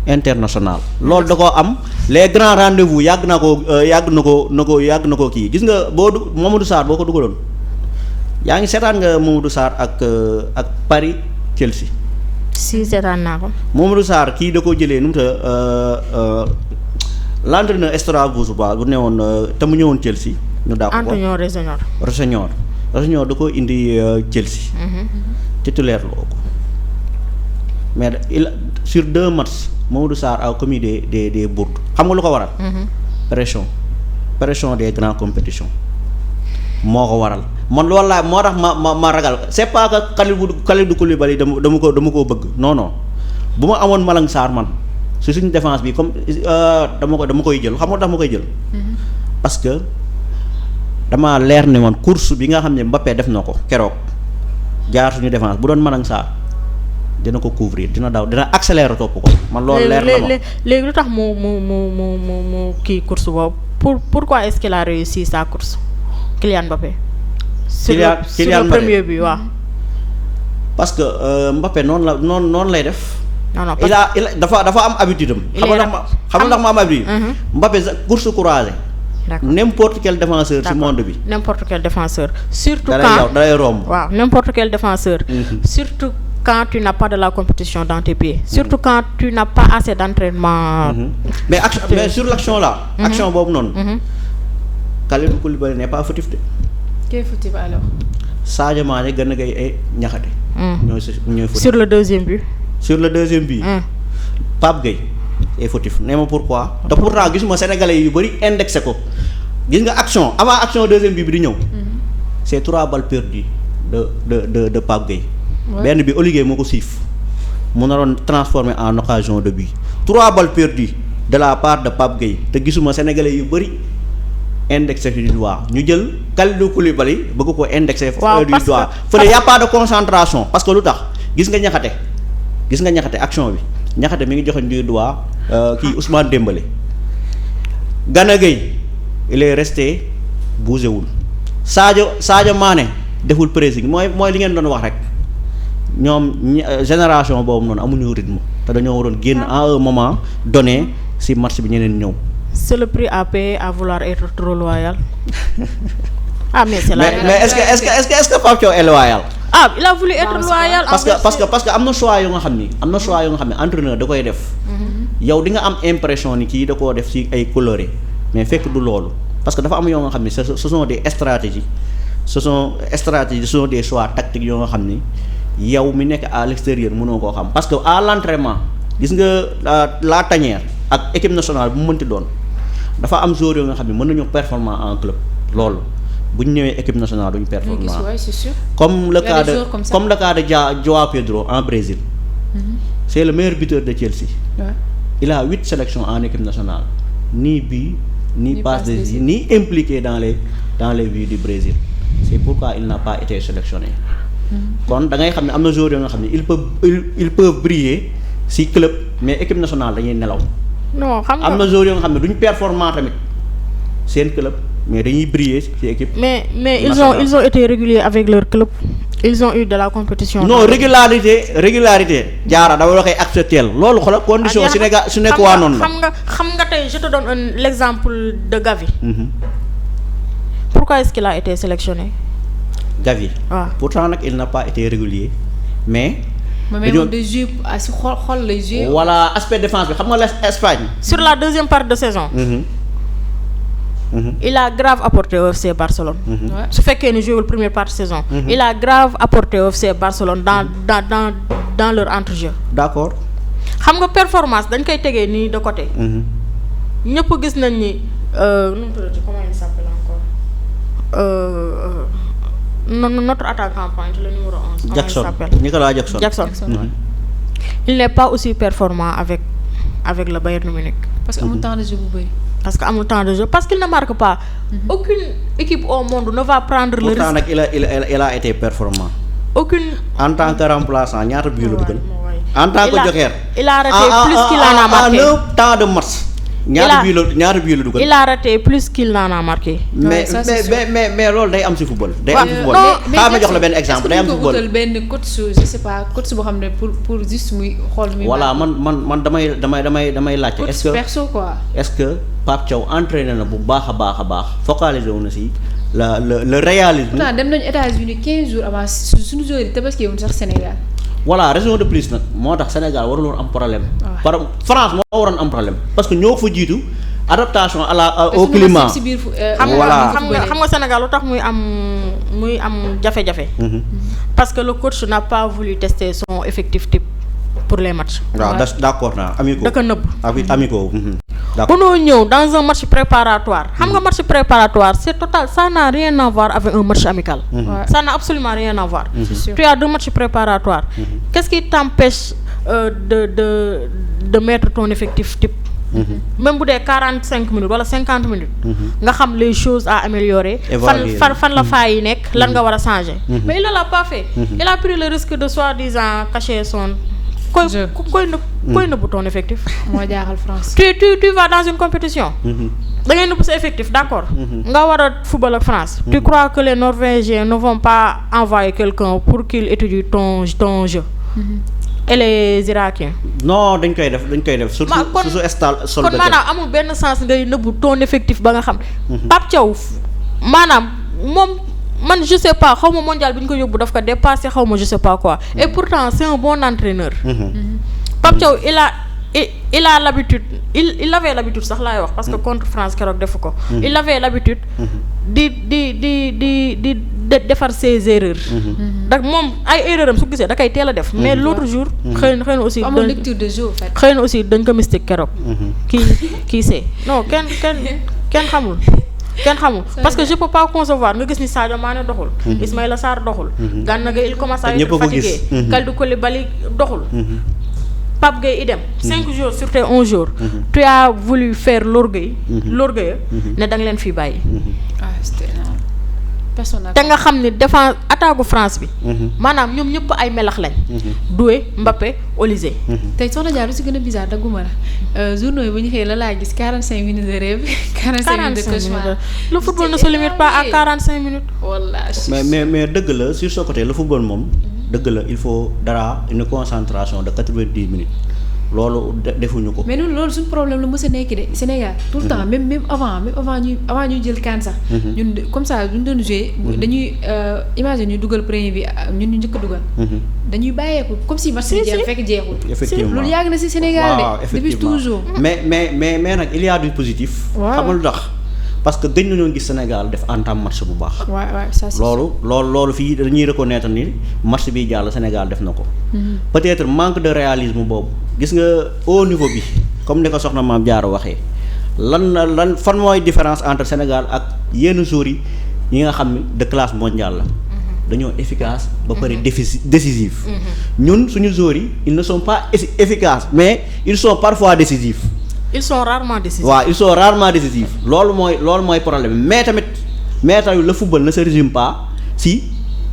internationales loolu da koo am les grands rendez-vous yàgg na ko kii gis nga Mamadou Sarr boo ko dugaloon yaa ngi seetaan nga Mamadou Sarr ak Paris Chelsea. si seetaan naa ko. Mamadou Sarr kii da koo jëlee nu mu ta l'entraîneur Strasbourg bu newoon te mu ñëwoon Chelsea. ñu dàq ko Antonio Rossignol da koo indi Chelsea. titulaire loo ko mais sur 2 matchs Mamadou Sarr a commis des bourdes xam nga lu ko waral. pression des grandes compétitions moo ko waral man loolu laa moo tax ma ragal c'est pas que Kalidou Koulibaly dama ko bëgg non bu ma amoon Malang Sarr man si suñu défense bi comme dama koy jël xam nga tax ma koy jël. parce que dama leer ne man course bi nga xam ne Mbappé def na ko keroog jaar suñu défense bu doon Malang Sarr dina ko couvrir dina accélérer topp ko man loolu leer na ma léegi lu tax mu kii course boobu pourquoi est-ce qu'il a réussi sa course Kylian Mbappé sur le premier but waaw parce que Mbappé noonu lay def non il dafa am habitude am xam nga ma am habitude Mbappé course croisée n'importe quel défenseur ci monde bi n'importe quel défenseur surtout dalay romb waaw n'importe quel défenseur surtout quand tu n'as pas de la compétition dans tes pieds surtout quand tu n'as pas assez d'entraînement mais sur l'action là action boobu noonu Kalidou Koulibaly n'est pas fautif de qui est fautif alors Sadio Mané Gana Gueye ay Niakhaté ñooy fautif sur le deuxième but Pape Gueye est fautif nee ma pourquoi te pourtant gisuma sénégalais yu bëri indexé ko gis nga action avant action deuxième but bi di ñëw c'est 3 balles perdues de Pape Gueye benn bi Olivier moo ko siif mu naroon transformé en occasion de but 3 balles perdues de la part de Pape Gueye te gisuma sénégalais yu bëri indexé du doigt ñu jël Kalidou Koulibaly bëgg ko indexé du doigt fële y a pas de concentration parce que lu tax gis nga Niakhaté action bi Niakhaté mi ngi joxe du doigt kii Ousmane Dembélé Gana Gueye il est resté bougé wul Sadio Mané deful pressing mooy li ngeen doon wax rek ñoom génération boobu noonu amuñu rythme te dañoo waroon génn à un moment donné ci match bi ñeneen ñëw. C'est le prix à payer à vouloir être trop loyal. Mais c'est mais est-ce que Pape Thiaw est loyal. Il a voulu être loyal. parce que am na choix yu nga xam ni entraîneur da koy def. yow di nga am impression ni kii da koo def ci ay coloré mais fekk du loolu parce que dafa am yoo nga xam ni ce sont des stratégies ce sont des choix tactiques yoo nga xam ni yow mi nekk à l'extérieur mënoo koo xam parce que à l'entraînement gis nga la tanière ak équipe nationale bu mu mënti doon dafa am joueurs yoo nga xam ne mën nañu performant en club loolu bu ñu ñëwee équipe nationale duñu performant comme le cas de João Pedro en Brésil. C'est le meilleur buteur de Chelsea. Il a 8 sélections en équipe nationale ni but ni passe décisive ni impliqué dans les buts du Brésil. C'est pourquoi il n'a pas été sélectionné. kon da ngay xam ne am na joueurs yoo nga xam ne ils peuvent briller ci club mais équipe nationale dañuy nelaw. non xam nga am na joueurs yoo nga xam ne duñ performant tamit seen club mais dañuy briller ci équipe. mais ils ont été réguliers avec leur club. Ils ont eu de la compétition. Non, régularité jaara dama la koy accepter loolu xoolal condition Sénégal su nekk waa noonu la. xam nga tey je te donne l'exemple de Gavi. Pourquoi est-ce qu'il a été sélectionné? Gavi. waaw pourtant nag il n'a pas été régulier mais. dañoo de jouer si xol lay jouer. voilà aspect défense bi xam nga l'Espagne. sur la deuxième partie de saison. Il a grave apporté au FC Barcelone. su fekkee ne joué première partie de saison. Il a grave apporté au FC Barcelone dans leur entrejeu. D'accord. xam nga performance dañ koy tegee nii de côté. ñëpp gis nañ ni nu mu tuddati comment il s'appelle encore notre attaquant pointe le numéro 11. Jackson Nicolas Jackson. Il n'est pas aussi performant avec le Bayern Munich. parce que amul temps de jeu bu bëri. Parce qu'il ne marque pas. Aucune équipe au monde ne va prendre le risque. Pourtant nag il a été performant. Aucune. En tant que remplaçant ñaata but la dugal. En tant que joker. Il a raté plus qu'il en a marqué. En un temps de match. ñaata but la dugal. Il a raté plus qu'il n'en a marqué. mais loolu day am ci football. day am ci football xaaral ma jox la benn exemple day am ci football. est-ce que benn coach je sais pas coach boo xam ne pour juste muy xool. muy voilà man damay laajte. est-ce que perso quoi. est-ce que Pape Thiaw entraîné na bu baax a baax focalisé wu na ci le réalisme. pourtant dem nañu États-Unis 15 jours avant suñu joueurs yi tabaski wuñ sax Sénégal. voilà raison de plus nag moo tax Sénégal warul woon am problème. France moo waroon am problème parce que ñoo fa jiitu adaptation au climat. voilà xam nga Sénégal lu tax muy am jafe-jafe. parce que le coach n'a pas voulu tester son effectif type pour les matchs. waaw d'accord naa amico. da ko nëbb. amico. mënoo ñëw dans un match préparatoire xam nga match préparatoire c'est total ça n'a rien à voir avec un match amical. Ça n'a absolument rien à voir. Tu as deux matchs préparatoires. Qu'est-ce qui t'empêche de mettre ton effectif type. Même bu dee 45 minutes wala 50 minutes. nga xam les choses à améliorer. fan la faay yi nekk lan nga war a changer. mais il ne l'a pas fait. Il a pris le risque de soi-disant cacher son. koy nëbbu ton effectif. moo jaaxal France. tu vas dans une compétition. da ngay nëbbu sa effectif d'accord. nga war a football ak France. Tu crois que les Norvégiens ne vont pas envoyer quelqu'un pour qu'il étudie ton jeu. Et les Irakiens. non dañ koy def surtout stade sol kon maanaam amul benn sens ngay nëbbu ton effectif ba nga xam. Pape Thiaw maanaam moom. man je sais pas xaw ma mondial bi ñu ko yóbbu daf ko dépassé xaw ma je sais pas quoi et pourtant c'est un bon entraîneur. Pape Thiaw il a l'habitude il avait l'habitude sax laay wax parce que contre France keroog defu ko. Il avait l'habitude di defar ses erreurs. ndax moom ay erreur am su gisee da koy teel a def. mais l'autre jour. xëy na aussi. amul lecture de jeu en fait. xëy na aussi dañ ko mystique keroog. kii c'est non kenn xamul. Parce que je peux pas concevoir nga gis ni Sadio Mané doxul. Ismaïla Sarr doxul. Gana Gueye il commence à être fatigué. Kalidou Koulibaly doxul. Pape Gueye idem. 5 jours sur tes 11 jours. Tu as voulu faire l'orgueil. Ne da nga leen fii bàyyi. te nga xam ni défense attaque France bi. maanaam ñoom ñëpp ay melax lañ. Doué Mbappé Olysée. tey soxna Dia lu si gën a bizarre dagguma la journaux yi bu ñu xëyee la laa gis 45 minutes de rêve. 45 minutes de cauchemar. Le football ne se limite pas à 45 minutes. wallaahi. mais dëgg la sur ce côté le football moom dëgg la il faut une concentration de 90 minutes. loolu defuñu ko. mais loolu suñu problème la mës a nekk de Sénégal. tout le temps même avant ñuy jël CAN sax. ñun comme ça duñ doon jouer. dañuy imagine ñu dugal premier bi ñun ñu njëkk a dugal. dañuy bàyyeeku comme si match bi jeex fekk jeexul. effectivement loolu yàgg na ci Sénégal de. depuis toujours. mais nag il y a du positif. xam nga lu tax parce que gëj nañoo gis Sénégal def entame match bu baax. waaw ça c'est loolu fii dañuy reconnaître ni match bi jàll Sénégal def na ko. peut-être manque de réalisme boobu. gis nga au niveau bi comme ni ko soxna Maam Diarra waxee lan fan mooy différence entre Sénégal ak yenn joueurs yi nga xam ne de classe mondiale la. dañoo efficace ba pare décisif. ñun suñu joueurs yi ils ne sont pas efficaces mais ils sont parfois décisifs. Ils sont rarement décisifs. waaw ils sont rarement décisifs loolu mooy problème mais tamit le football ne se résume pas si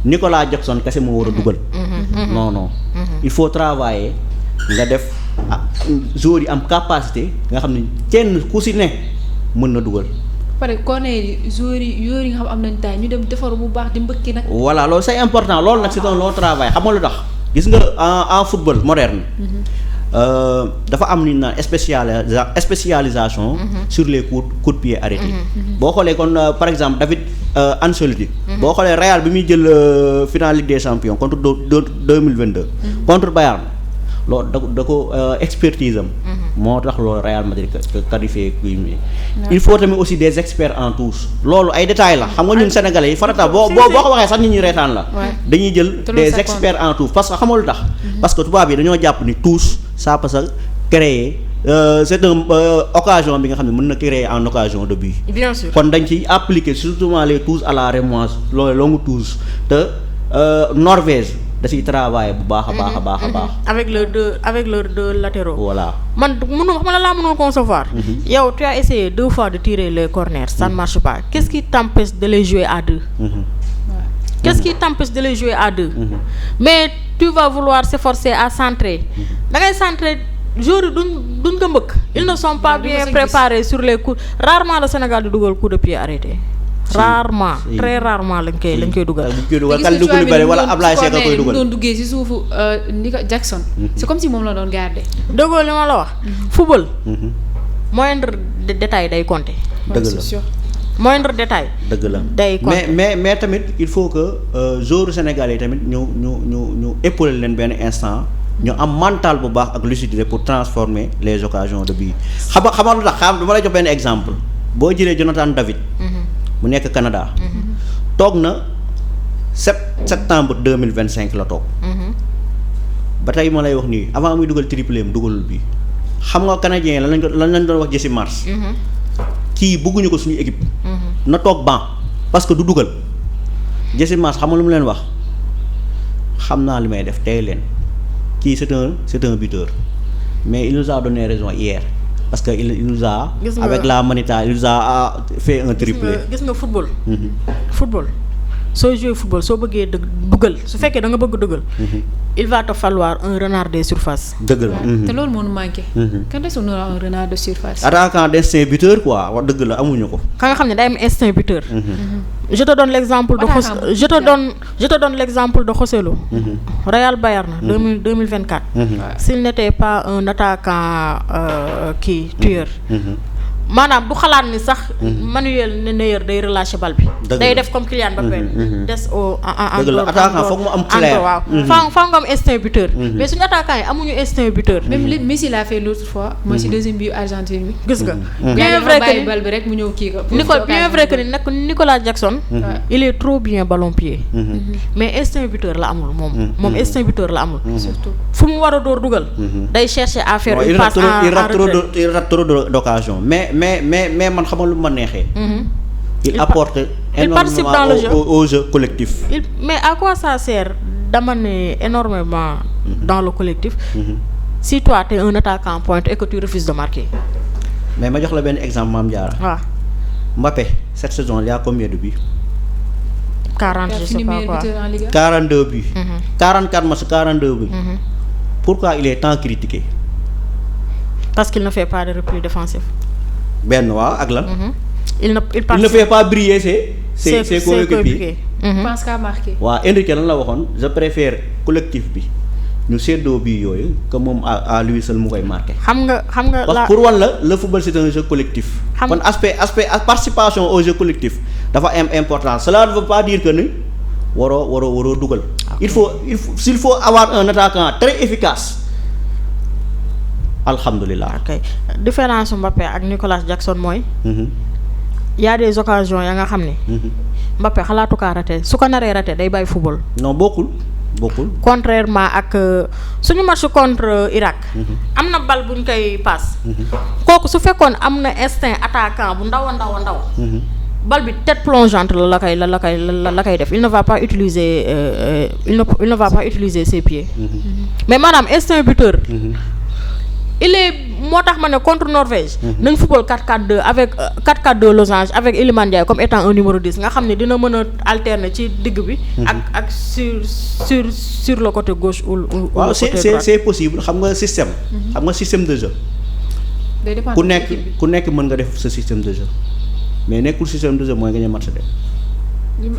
Nicolas Jackson kese moo war a dugal. non il faut travailler. nga def joueurs yi am capacité nga xam ne kenn ku si ne mën na dugal pare corner yi joueurs yi nga xam am nañ taay ñu dem defaru bu baax di mbëkki nag. voilà loolu c'est important loolu nag c'est un long travail xam nga lu tax gis nga en football moderne. dafa am lu ñu naan spécialisation. sur les coups de pied arrêtés. boo xoolee kon par exemple David Ancelotti. boo xoolee Real bi muy jël finale Ligue des Champions contre 2022. contre Bayern loolu da ko expertise am. moo tax loolu Real Madrid qualifié kii mi. il faut tamit aussi des experts en touche. loolu ay détails la xam nga ñun sénégalais yi farata boo ko waxee sax nit ñi reetaan la. dañuy jël des experts en touche parce que xam nga lu tax. parce que tubaab yi dañoo jàpp ni touche ça peut se créer c'est une occasion bi nga xam ne mën na créer en occasion de but. bien sûr kon dañ ciy appliquer surtout les touches à la rémoise loolu longue touche te Norvège. da ciy travailler bu baax a baax a baax a baax. avec leurs deux latéraux. voilà man mënu xam nga laa mënul concevoir. yow tu as essayé 2 fois de tirer les corners ça ne marche pas qu'est-ce qui t'empêche de les jouer à 2. Qu'est-ce qui t'empêche de les jouer à 2. mais tu vas vouloir s'efforcer à centrer. da ngay centrer joueurs yi duñ ko mbëkk. ils ne sont pas bien préparés sur les coups rarement le Sénégal di dugal coup de pied arrêté. rarement très rarement lañ koy dugal. Kalidou Koulibaly wala Ablaye Seck koy dugal doon duggee ci suufu Nico Jackson. c'est comme si moom la doon garder. déggoo li ma la wax. football. moindre détail day compter. dëgg la moindre détail. dëgg la day compter mais tamit il faut que joueurs sénégalais tamit ñu épauler leen benn instant. ñu am mental bu baax ak lucidité pour transformer les occasions de but. xam nga lu tax dama lay jox benn exemple boo jëlee Jonathan David. mu nekk Canada. toog na septembre 2025 la toog. ba tey ma lay wax nii avant muy dugal triplé mu dugalul bi xam nga canadien lan lañ doon wax Jesse Marsch. kii bëgguñu ko suñu équipe. na toog banc parce que du dugal Jesse Marsch xam nga lu mu leen wax xam naa li may def tey leen kii c'est un buteur mais il nous a donné raison hier. parce que il nous a. avec la Manita il nous a fait un triplé. gis nga football. football soo jouer football soo bëggee dugal su fekkee da nga bëgg dugal. il va te falloir un renard des surfaces. dëgg la. te loolu moo ñu manqué. kan la ñu un renard de surface. attaquant d'instinct buteur quoi wax dëgg la amuñu ko. ka nga xam ne day am instinct buteur. je te donne l'exemple de je te donne l'exemple de José Lu. Real Bayern 2024. s'il n'était pas un attaquant tueur. maanaam du xalaat ni sax Manuel Neuer day relâcher bal bi. day def comme Kylian Mbappé. des au en dëgg la attaquant foog mu am clair. waaw faa nga am instinct buteur. mais suñu attaquant yi amuñu instinct buteur. même li Messi l'a fait l'autre fois. mooy si deuxième but Argentine bi. gis nga. bien vrai que ni bal bi rek mu ñëw kii ko. bien vrai que ni Nicolas Jackson. il est trop bien ballon pied. mais instinct buteur la amul moom instinct buteur la amul. surtout fu mu war a door dugal. day chercher à faire une passe il rate trop d'occasion mais man xamal lu ma neexee. il apporte énormément au jeu collectif. mais à quoi ça sert d'amener énormément dans le collectif. si toi t'es un attaquant pointe et que tu refuses de marquer. mais ma jox la benn exemple Mame Diarra. waaw. Mbappé cette saison il y a combien de buts. 40 je sais pas quoi 42 buts. 44 matchs 42 buts. pourquoi il est tant critiqué. parce qu'il ne fait pas de repli défensif. benn waaw ak lan. il ne fait pas briller ses coéquipiers. pense qu'à marquer. waaw Enrique lan la waxoon je préfère collectif bi ñu seddoo bii yooyu que moom à lui seul mu koy marqué. xam nga parce que pour wan la le football c'est un jeu collectif. kon aspect participation au jeu collectif dafa important cela ne veut pas dire que ni waroo dugal. il faut s'il faut avoir un attaquant très efficace. alhamdulilah. ok différence Mbappé ak Nicolas Jackson mooy. y a des occasions ya nga xam ne. Mbappé xalaatu kaa raté su ko naree raté day bàyyi football. non bokkul. contrairement ak suñu match contre Irak. am na bal buñ koy passe. kooku su fekkoon am na instinct attaquant bu ndaw a ndaw. bal bi tête plongeante la koy def il ne va pas utiliser il ne va pas utiliser ses pieds. mais maanaam instinct buteur. il est moo tax ma ne contre Norvège. nañ football 4-4-2 avec 4-4-2 losange avec Iliman Ndiaye comme étant un numéro 10 nga xam ne dina mën a alterner ci digg bi. ak sur le côté gauche ou waaw c'est possible xam nga système. xam nga système de jeu. day dépendre ku nekk mën nga def sa système de jeu. mais nekkul système de jeu mooy gagné match de.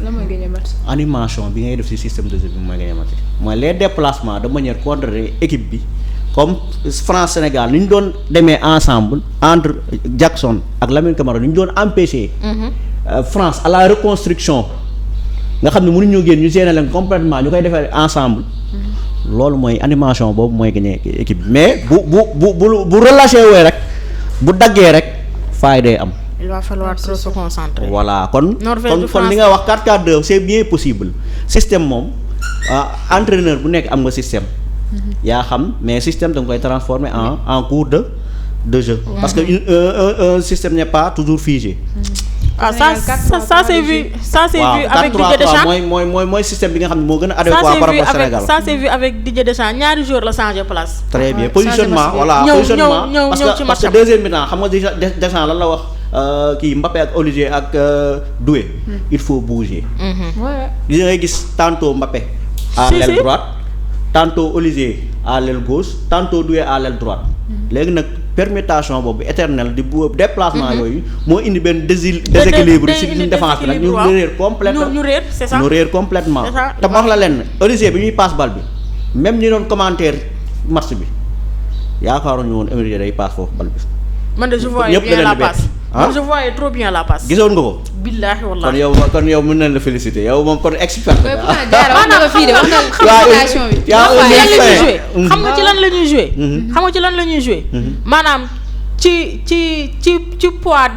la mooy gagné match. animation bi ngay def ci système de jeu bi mooy gagné match mooy les déplacements de manière coordonnée équipe bi comme France Sénégal ni ñu doon demee ensemble entre Jackson ak Lamine Camara ni ñu doon empêcher. France à la reconstruction nga xam ne mënuñoo génn ñu gérer leen complètement ñu koy defee ensemble. loolu mooy animation boobu mooy gagné équipe bi mais bu relâché wee rek bu daggee rek faay day am. il va falloir trop se concentrer. voilà kon li nga wax 4-4-2 c'est bien possible système moom entraîneur bu nekk am nga système. yaa xam mais système da nga koy transformer en cours de jeu. parce que un système n'est pas toujours figé. ça c'est vu avec Didier Deschamps. mooy système bi nga xam ne moo gën a adéquat par rapport Sénégal. ça c'est vu avec Didier Deschamps ñaari jours la changé place. très bien positionnement voilà positionnement parce que deuxième mi-temps xam nga Deschamps lan la wax kii Mbappé ak Olivier ak Doué. il faut bouger. li ngay gis tantôt Mbappé à l'aile droite tantôt Olivier à l'aile gauche tantôt Doué à l'aile droite. léegi nag permutation boobu éternel di bu déplacement yooyu moo indi benn déséquilibre ci suñu défense bi nag ñu réer complètement ñu réer c'est ça ñu réer complètement te ma wax la lenn Olivier bi ñuy passe bal bi même ñi doon commentaire match bi yaakaaruñu woon Olivier day passe foofu bal bi. man de je voyais bien la passe. je voyais trop bien la passe. gisoon nga ko. billaahi wallaahi kon yow mën nañ la féliciter yow moom kon expert. maanaam xam nga ci lan la ñuy jouer. xam nga ci lan la ñuy jouer. maanaam ci poids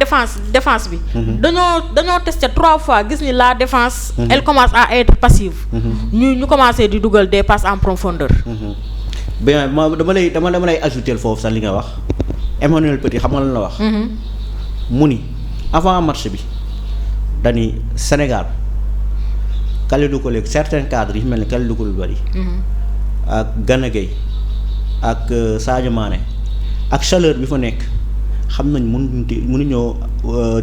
défense bi. dañoo testé 3 fois gis ni la défense. elle commence à être passive. ñu commencé di dugal des passes en profondeur. bien dama lay ajouter foofu sax li nga wax Emmanuel Petit xam nga lan la wax. mu ni avant match bi dañuy Sénégal Kalidou Koulibaly certains cadres yi mel ni Kalidou Koulibaly ak Gana Gueye ak Sadio Mané ak chaleur bi fa nekk xam nañ mënuñoo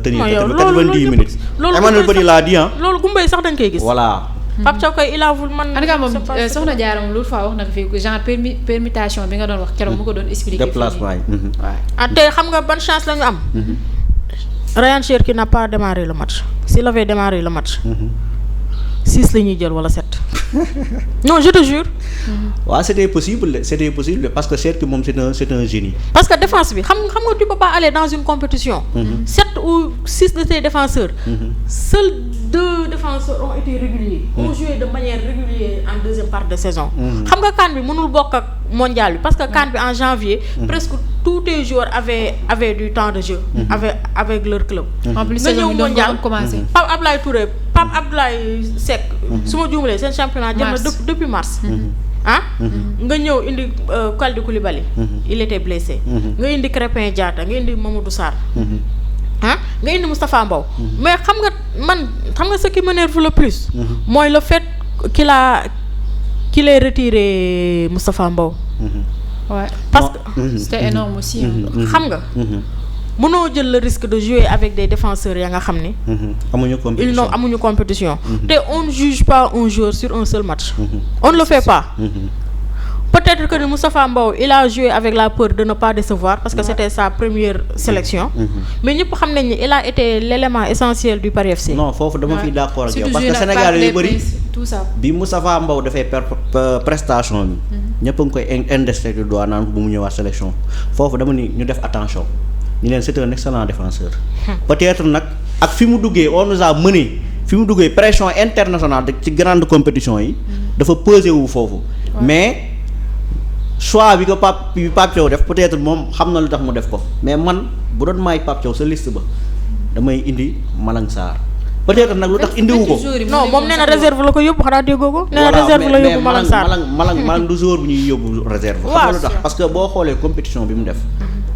tenir 90 minutes. Emmanuel Petit laa di loolu Gumbay sax dañ koy gis. voilà. Pape Thiaw koy il a voulu man. en tout cas moom soxna Diarra moom loolu fois wax na ko fii genre permutation bi nga doon wax keroog mu ko doon expliquer. déplacement yi. waaw te xam nga ban chance la ñu am. Ryan Cherki n'a pas démarré le match s'il avait démarré le match. 6 la ñuy jël wala 7. non je te jure. waaw c'était possible parce que Cherki moom c'est un génie. parce que défense bi xam nga tu peux pas aller dans une compétition. 7 ou 6 de tes défenseurs. Seuls 2 défenseurs ont été réguliers. ont joué de manière régulière en deuxième partie de saison. xam nga CAN bi mënul bokk ak mondial bi parce que CAN bi en janvier. presque tous les joueurs avaient du temps de jeu. avec leur club. en plus nga ñëw mondial commencé. Pape Abdoulaye Touré Pape Abdoulaye Seck. su ma juumalee seen championnat jëm na depuis mars. nga ñëw indi Kalidou Koulibaly. il était blessé. nga indi Krépin Diatta nga indi Mamadou Sarr. nga indi Moustapha Mbow. mais xam nga ce qui m'énerve le plus. mooy le fait qu'il ait retiré Moustapha Mbow. Ouais. parce que c'était énorme aussi. xam nga. mënoo jël le risque de jouer avec des défenseurs ya nga xam ni. amuñu compétition. te on ne juge pas un joueur sur un seul match. on ne le fait pas. peut-être que Moustapha Mbow il a joué avec la peur de ne pas décevoir parce que c'était sa première sélection. mais ñëpp xam nañ ni il a été l'élément essentiel du Paris FC. non foofu dama fiy d'accord ak yow parce que Sénégal yu bëri bi Moustapha Mbow dafay prestation bi. ñëpp a ngi koy indexé du doigt naan bu mu ñëwaat sélection foofu dama ni ñu def attention. ñu leen c'est un excellent défenseur. peut-être nag ak fi mu duggee on nous a mené fi mu duggee pression internationale ci grande compétition yi. dafa peser wu foofu. mais choix bi ko Pape Thiaw def peut-être moom xam na lu tax mu def ko mais man bu doon maay Pape Thiaw sa liste ba damay indi Malang Sarr peut-être nag lu tax indiwu ko. non moom nee na réserve la ko yóbbu xanaa déggoo ko. nee na réserve la yóbbu Malang Sarr Malang du joueur bu ñuy yóbbu réserve. xam nga lu tax parce que boo xoolee compétition bi mu def.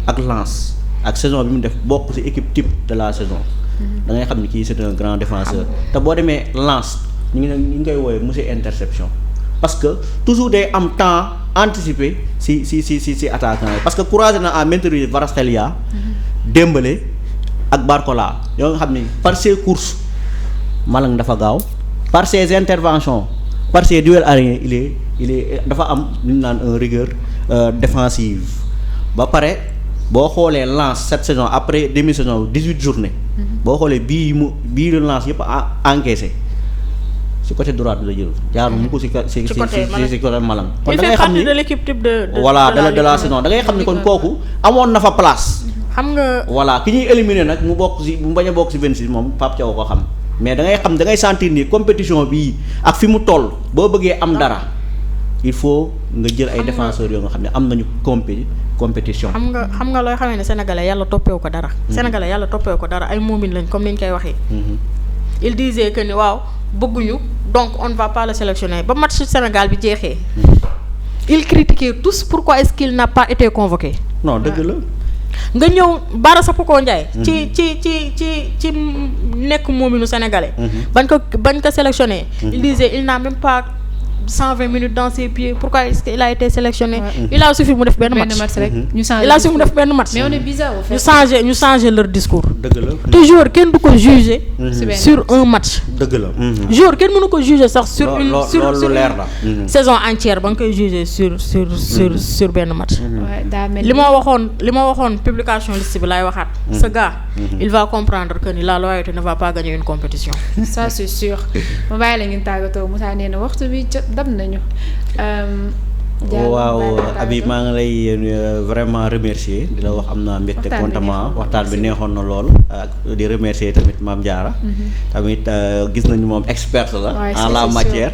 ak Lens. ak saison bi mu def bokk ci équipe type de la saison. da ngay xam ni kii c'est un grand défenseur. te boo demee Lens ñu ngi koy woowee monsieur interception parce que toujours day am temps anticipé ci attaquant yi parce que courageux na à maintenir Kvaratskhelia Dembélé ak Barcola yoo nga xam ni par ses courses Malang dafa gaaw par ses interventions par ses duels aériens il est dafa am lu ñu naan une rigueur défensive ba pare. boo xoolee Lens cette saison après demi-saison 18 journées boo xoolee bii relance yëpp encaissé ci côté droit bi la jël jaar mu ko ci côté Malang. kon da ngay xam ni il fait partie de l'équipe type de voilà de la saison da ngay xam ni kon kooku amoon na fa place. xam nga voilà ki ñuy éliminer nag mu bokk ci mu bañ a bokk ci 26 moom Pape Thiaw ko xam mais da ngay sentir ni compétition bii ak fi mu toll boo bëggee am dara il faut nga jël ay défenseurs yoo nga xam ne am nañu compétition. xam nga looy xamee ne sénégalais yàlla toppeewu ko dara. sénégalais yàlla toppeewu ko dara ay moomin lañ comme ni ñu koy waxee. il disait que ni waaw bëgguñu donc on ne va pas le sélectionner ba match Sénégal bi jeexee. il critiquait tous pourquoi est-ce qu'il n'a pas été convoqué. non dëgg la. nga ñëw Bara Sapoko Ndiaye. ci nekk moominu sénégalais. bañ ko sélectionné. il disait il n'a même pas 120 minutes dans ses pieds pourquoi est-ce qu'il a été sélectionné. il a suffi mu def benn match rek ñu changé. il a suffi mu def benn match. mais on est bizarre au fait. ñu changé leur discours. dëgg la toujours kenn du ko juger. sur un match. dëgg la. jour kenn mënu ko juger sax sur une sur leer la. saison entière ba nga koy juger sur benn match. daa mel li ma waxoon publication liste bi laay waxaat. ce gars il va comprendre que ni la loyauté ne va pas gagner une compétition. ça c'est sûr ma bàyyi la ngeen tàggatoo Moussa nee na waxtu bi dab nañu. waaw Habib maa ngi lay vraiment remercier di la wax am naa mbégte contentement waxtaan bi neexoon na lool ak di remercier tamit Mame Diarra tamit gis nañu moom experte la en la matière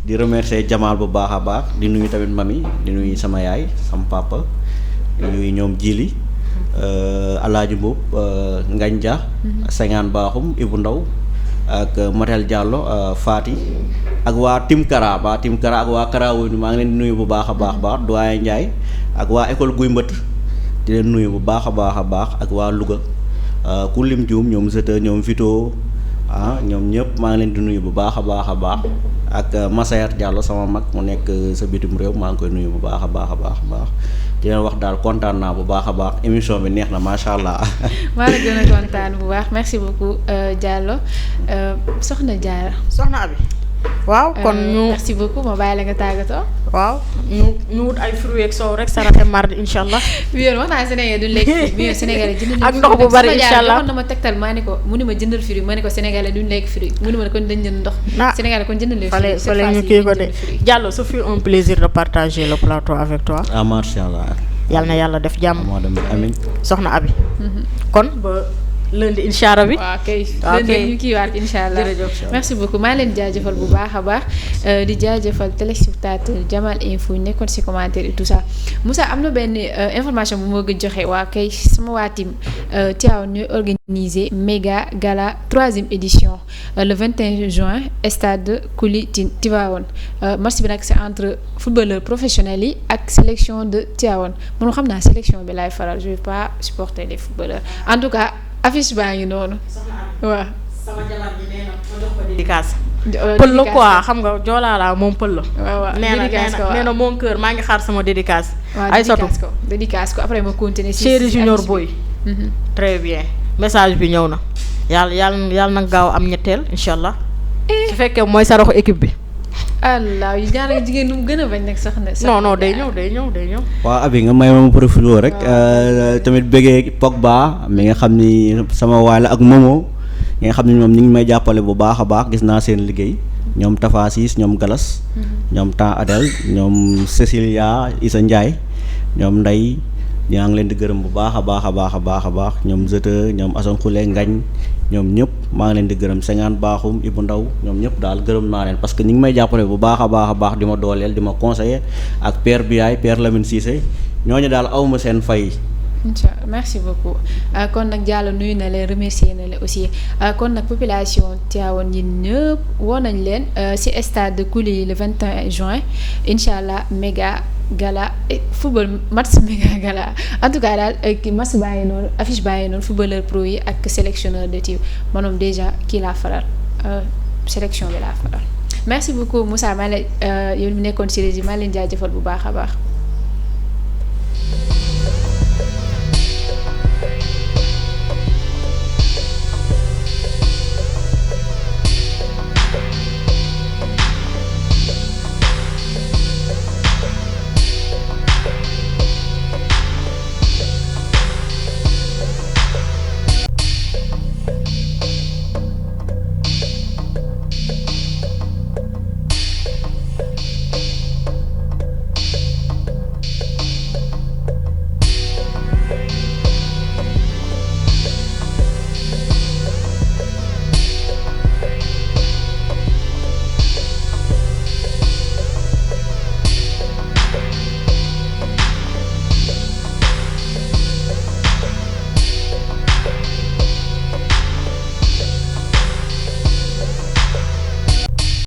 di remercier Jamal bu baax a baax di nuyu tamit mami di nuyu sama yaay sama papa di nuyu ñoom Jili Alaaji Mbuub Ngañ Dia Sengaan Baaxum Ibu Ndaw ak Matel Diallo Fati ak waa Tim Kara ak waa Karawoy maa ngi leen di nuyu bu baax a baax doyen Ndiaye ak waa école Guy Mbët di leen nuyu bu baax a baax ak waa Louga ku lim juum ñoom Zeta ñoom Vito ñoom ñëpp maa ngi leen di nuyu bu baax a baax ak Massaer Diallo sama mag mu nekk sa bitim réew maa ngi koy nuyu bu baax a baax di leen wax daal kontaan naa bu baax a baax émission bi neex na macha allah. maa la gën a kontaan bu baax merci beaucoup Diallo soxna Diarra. soxna Abi. waaw kon ñu merci beaucoup ma bàyyi la nga tàggatoo. waaw ñu wut ay fruits ak soow rek saraxe mardi incha allah. bi yoon wax naa Sénégal duñ lekk fruits bi yoon Sénégalais jëndal ak ndox bu bari incha allah na ma tegtal maa ni ko mu ni ma jëndal fruits ma ni ko Sénégalais duñ lekk fruits mu ni ma kon dañ jënd ndox. Sénégalais kon jëndal les fruits. fallait ñu kii ko de Diallo ce fut un plaisir de partager le plateau avec toi. macha allah. yàlla na yàlla def jàmm. amiin soxna Abi. kon ba lundi incha allah bi. waaw kay lundi ñu kiiwaat incha allah. merci beaucoup maa leen jaajëfal bu baax a baax di jaajëfal téléspectateur Jamal Info ñu nekkoon ci commentaire et tout ça Moussa am na benn information bu ma gën joxe waa kay sama waa team Tivaouane ñooy organiser méga gala 3e édition le 21 juin stade Kouli Tivaouane match bi nag c'est entre footballeurs professionnels yi ak sélection de Tivaouane man xam naa sélection bi laay faral je vais pas supporter les footballeurs en tout cas. affiche baa ngi noonu. waaw. sama jabar ji nee na ma jox ko dédicace. pël la quoi xam nga joolaa moom pël la. waaw nee na moom kër maa ngi xaar sama dédicace. ay sotu dédicace ko après ma continuer. Chéri Junior Boy. très bien message bi ñëw na. yàlla na gaaw am ñetteel incha allah. su fekkee mooy saraxu équipe bi. allah yu ñaar ak jigéen nu mu gën a bañ nag sax na. non day ñëw. waaw Abi nga may ma profité rek tamit bëggee Pogba mi nga xam ni sama waay la ak Momo ñi nga xam ni ñoom ñu ngi may jàppale bu baax a baax gis naa seen liggéey ñoom Tafa Sis ñoom Galas. ñoom Temps Adel ñoom Cécilia Issa Ndiaye ñoom Ndeye ñaa ngi leen di gërëm bu baax a baax ñoom Zeta ñoom Assane Khoule Ngañ ñoom ñëpp maa ngi leen di gërëm Sengaan Baaxum Ibou Ndaw ñoom ñëpp daal gërëm naa leen parce que ñu ngi may jàppale bu baax a baax di ma dooleel di ma conseiller ak Père Biaye Père Lamine Cissé ñooñu daal awma seen fay. incha allah merci beaucoup kon nag Diallo nuyu na leen remercier na leen aussi kon nag population Tivaouane yi ñëpp woo nañ leen ci stade de Kouli le 21 juin incha allah méga gala football match méga gala en tout cas daal match bàyyi noonu affiche bàyyi noonu footballeur pro yi ak sélectionneur de tir maanaam déjà kii laa faral sélection bi laa faral merci beaucoup Moussa maa ngi lay yow mi nekkoon ci régie maa leen jaajëfal bu baax a baax.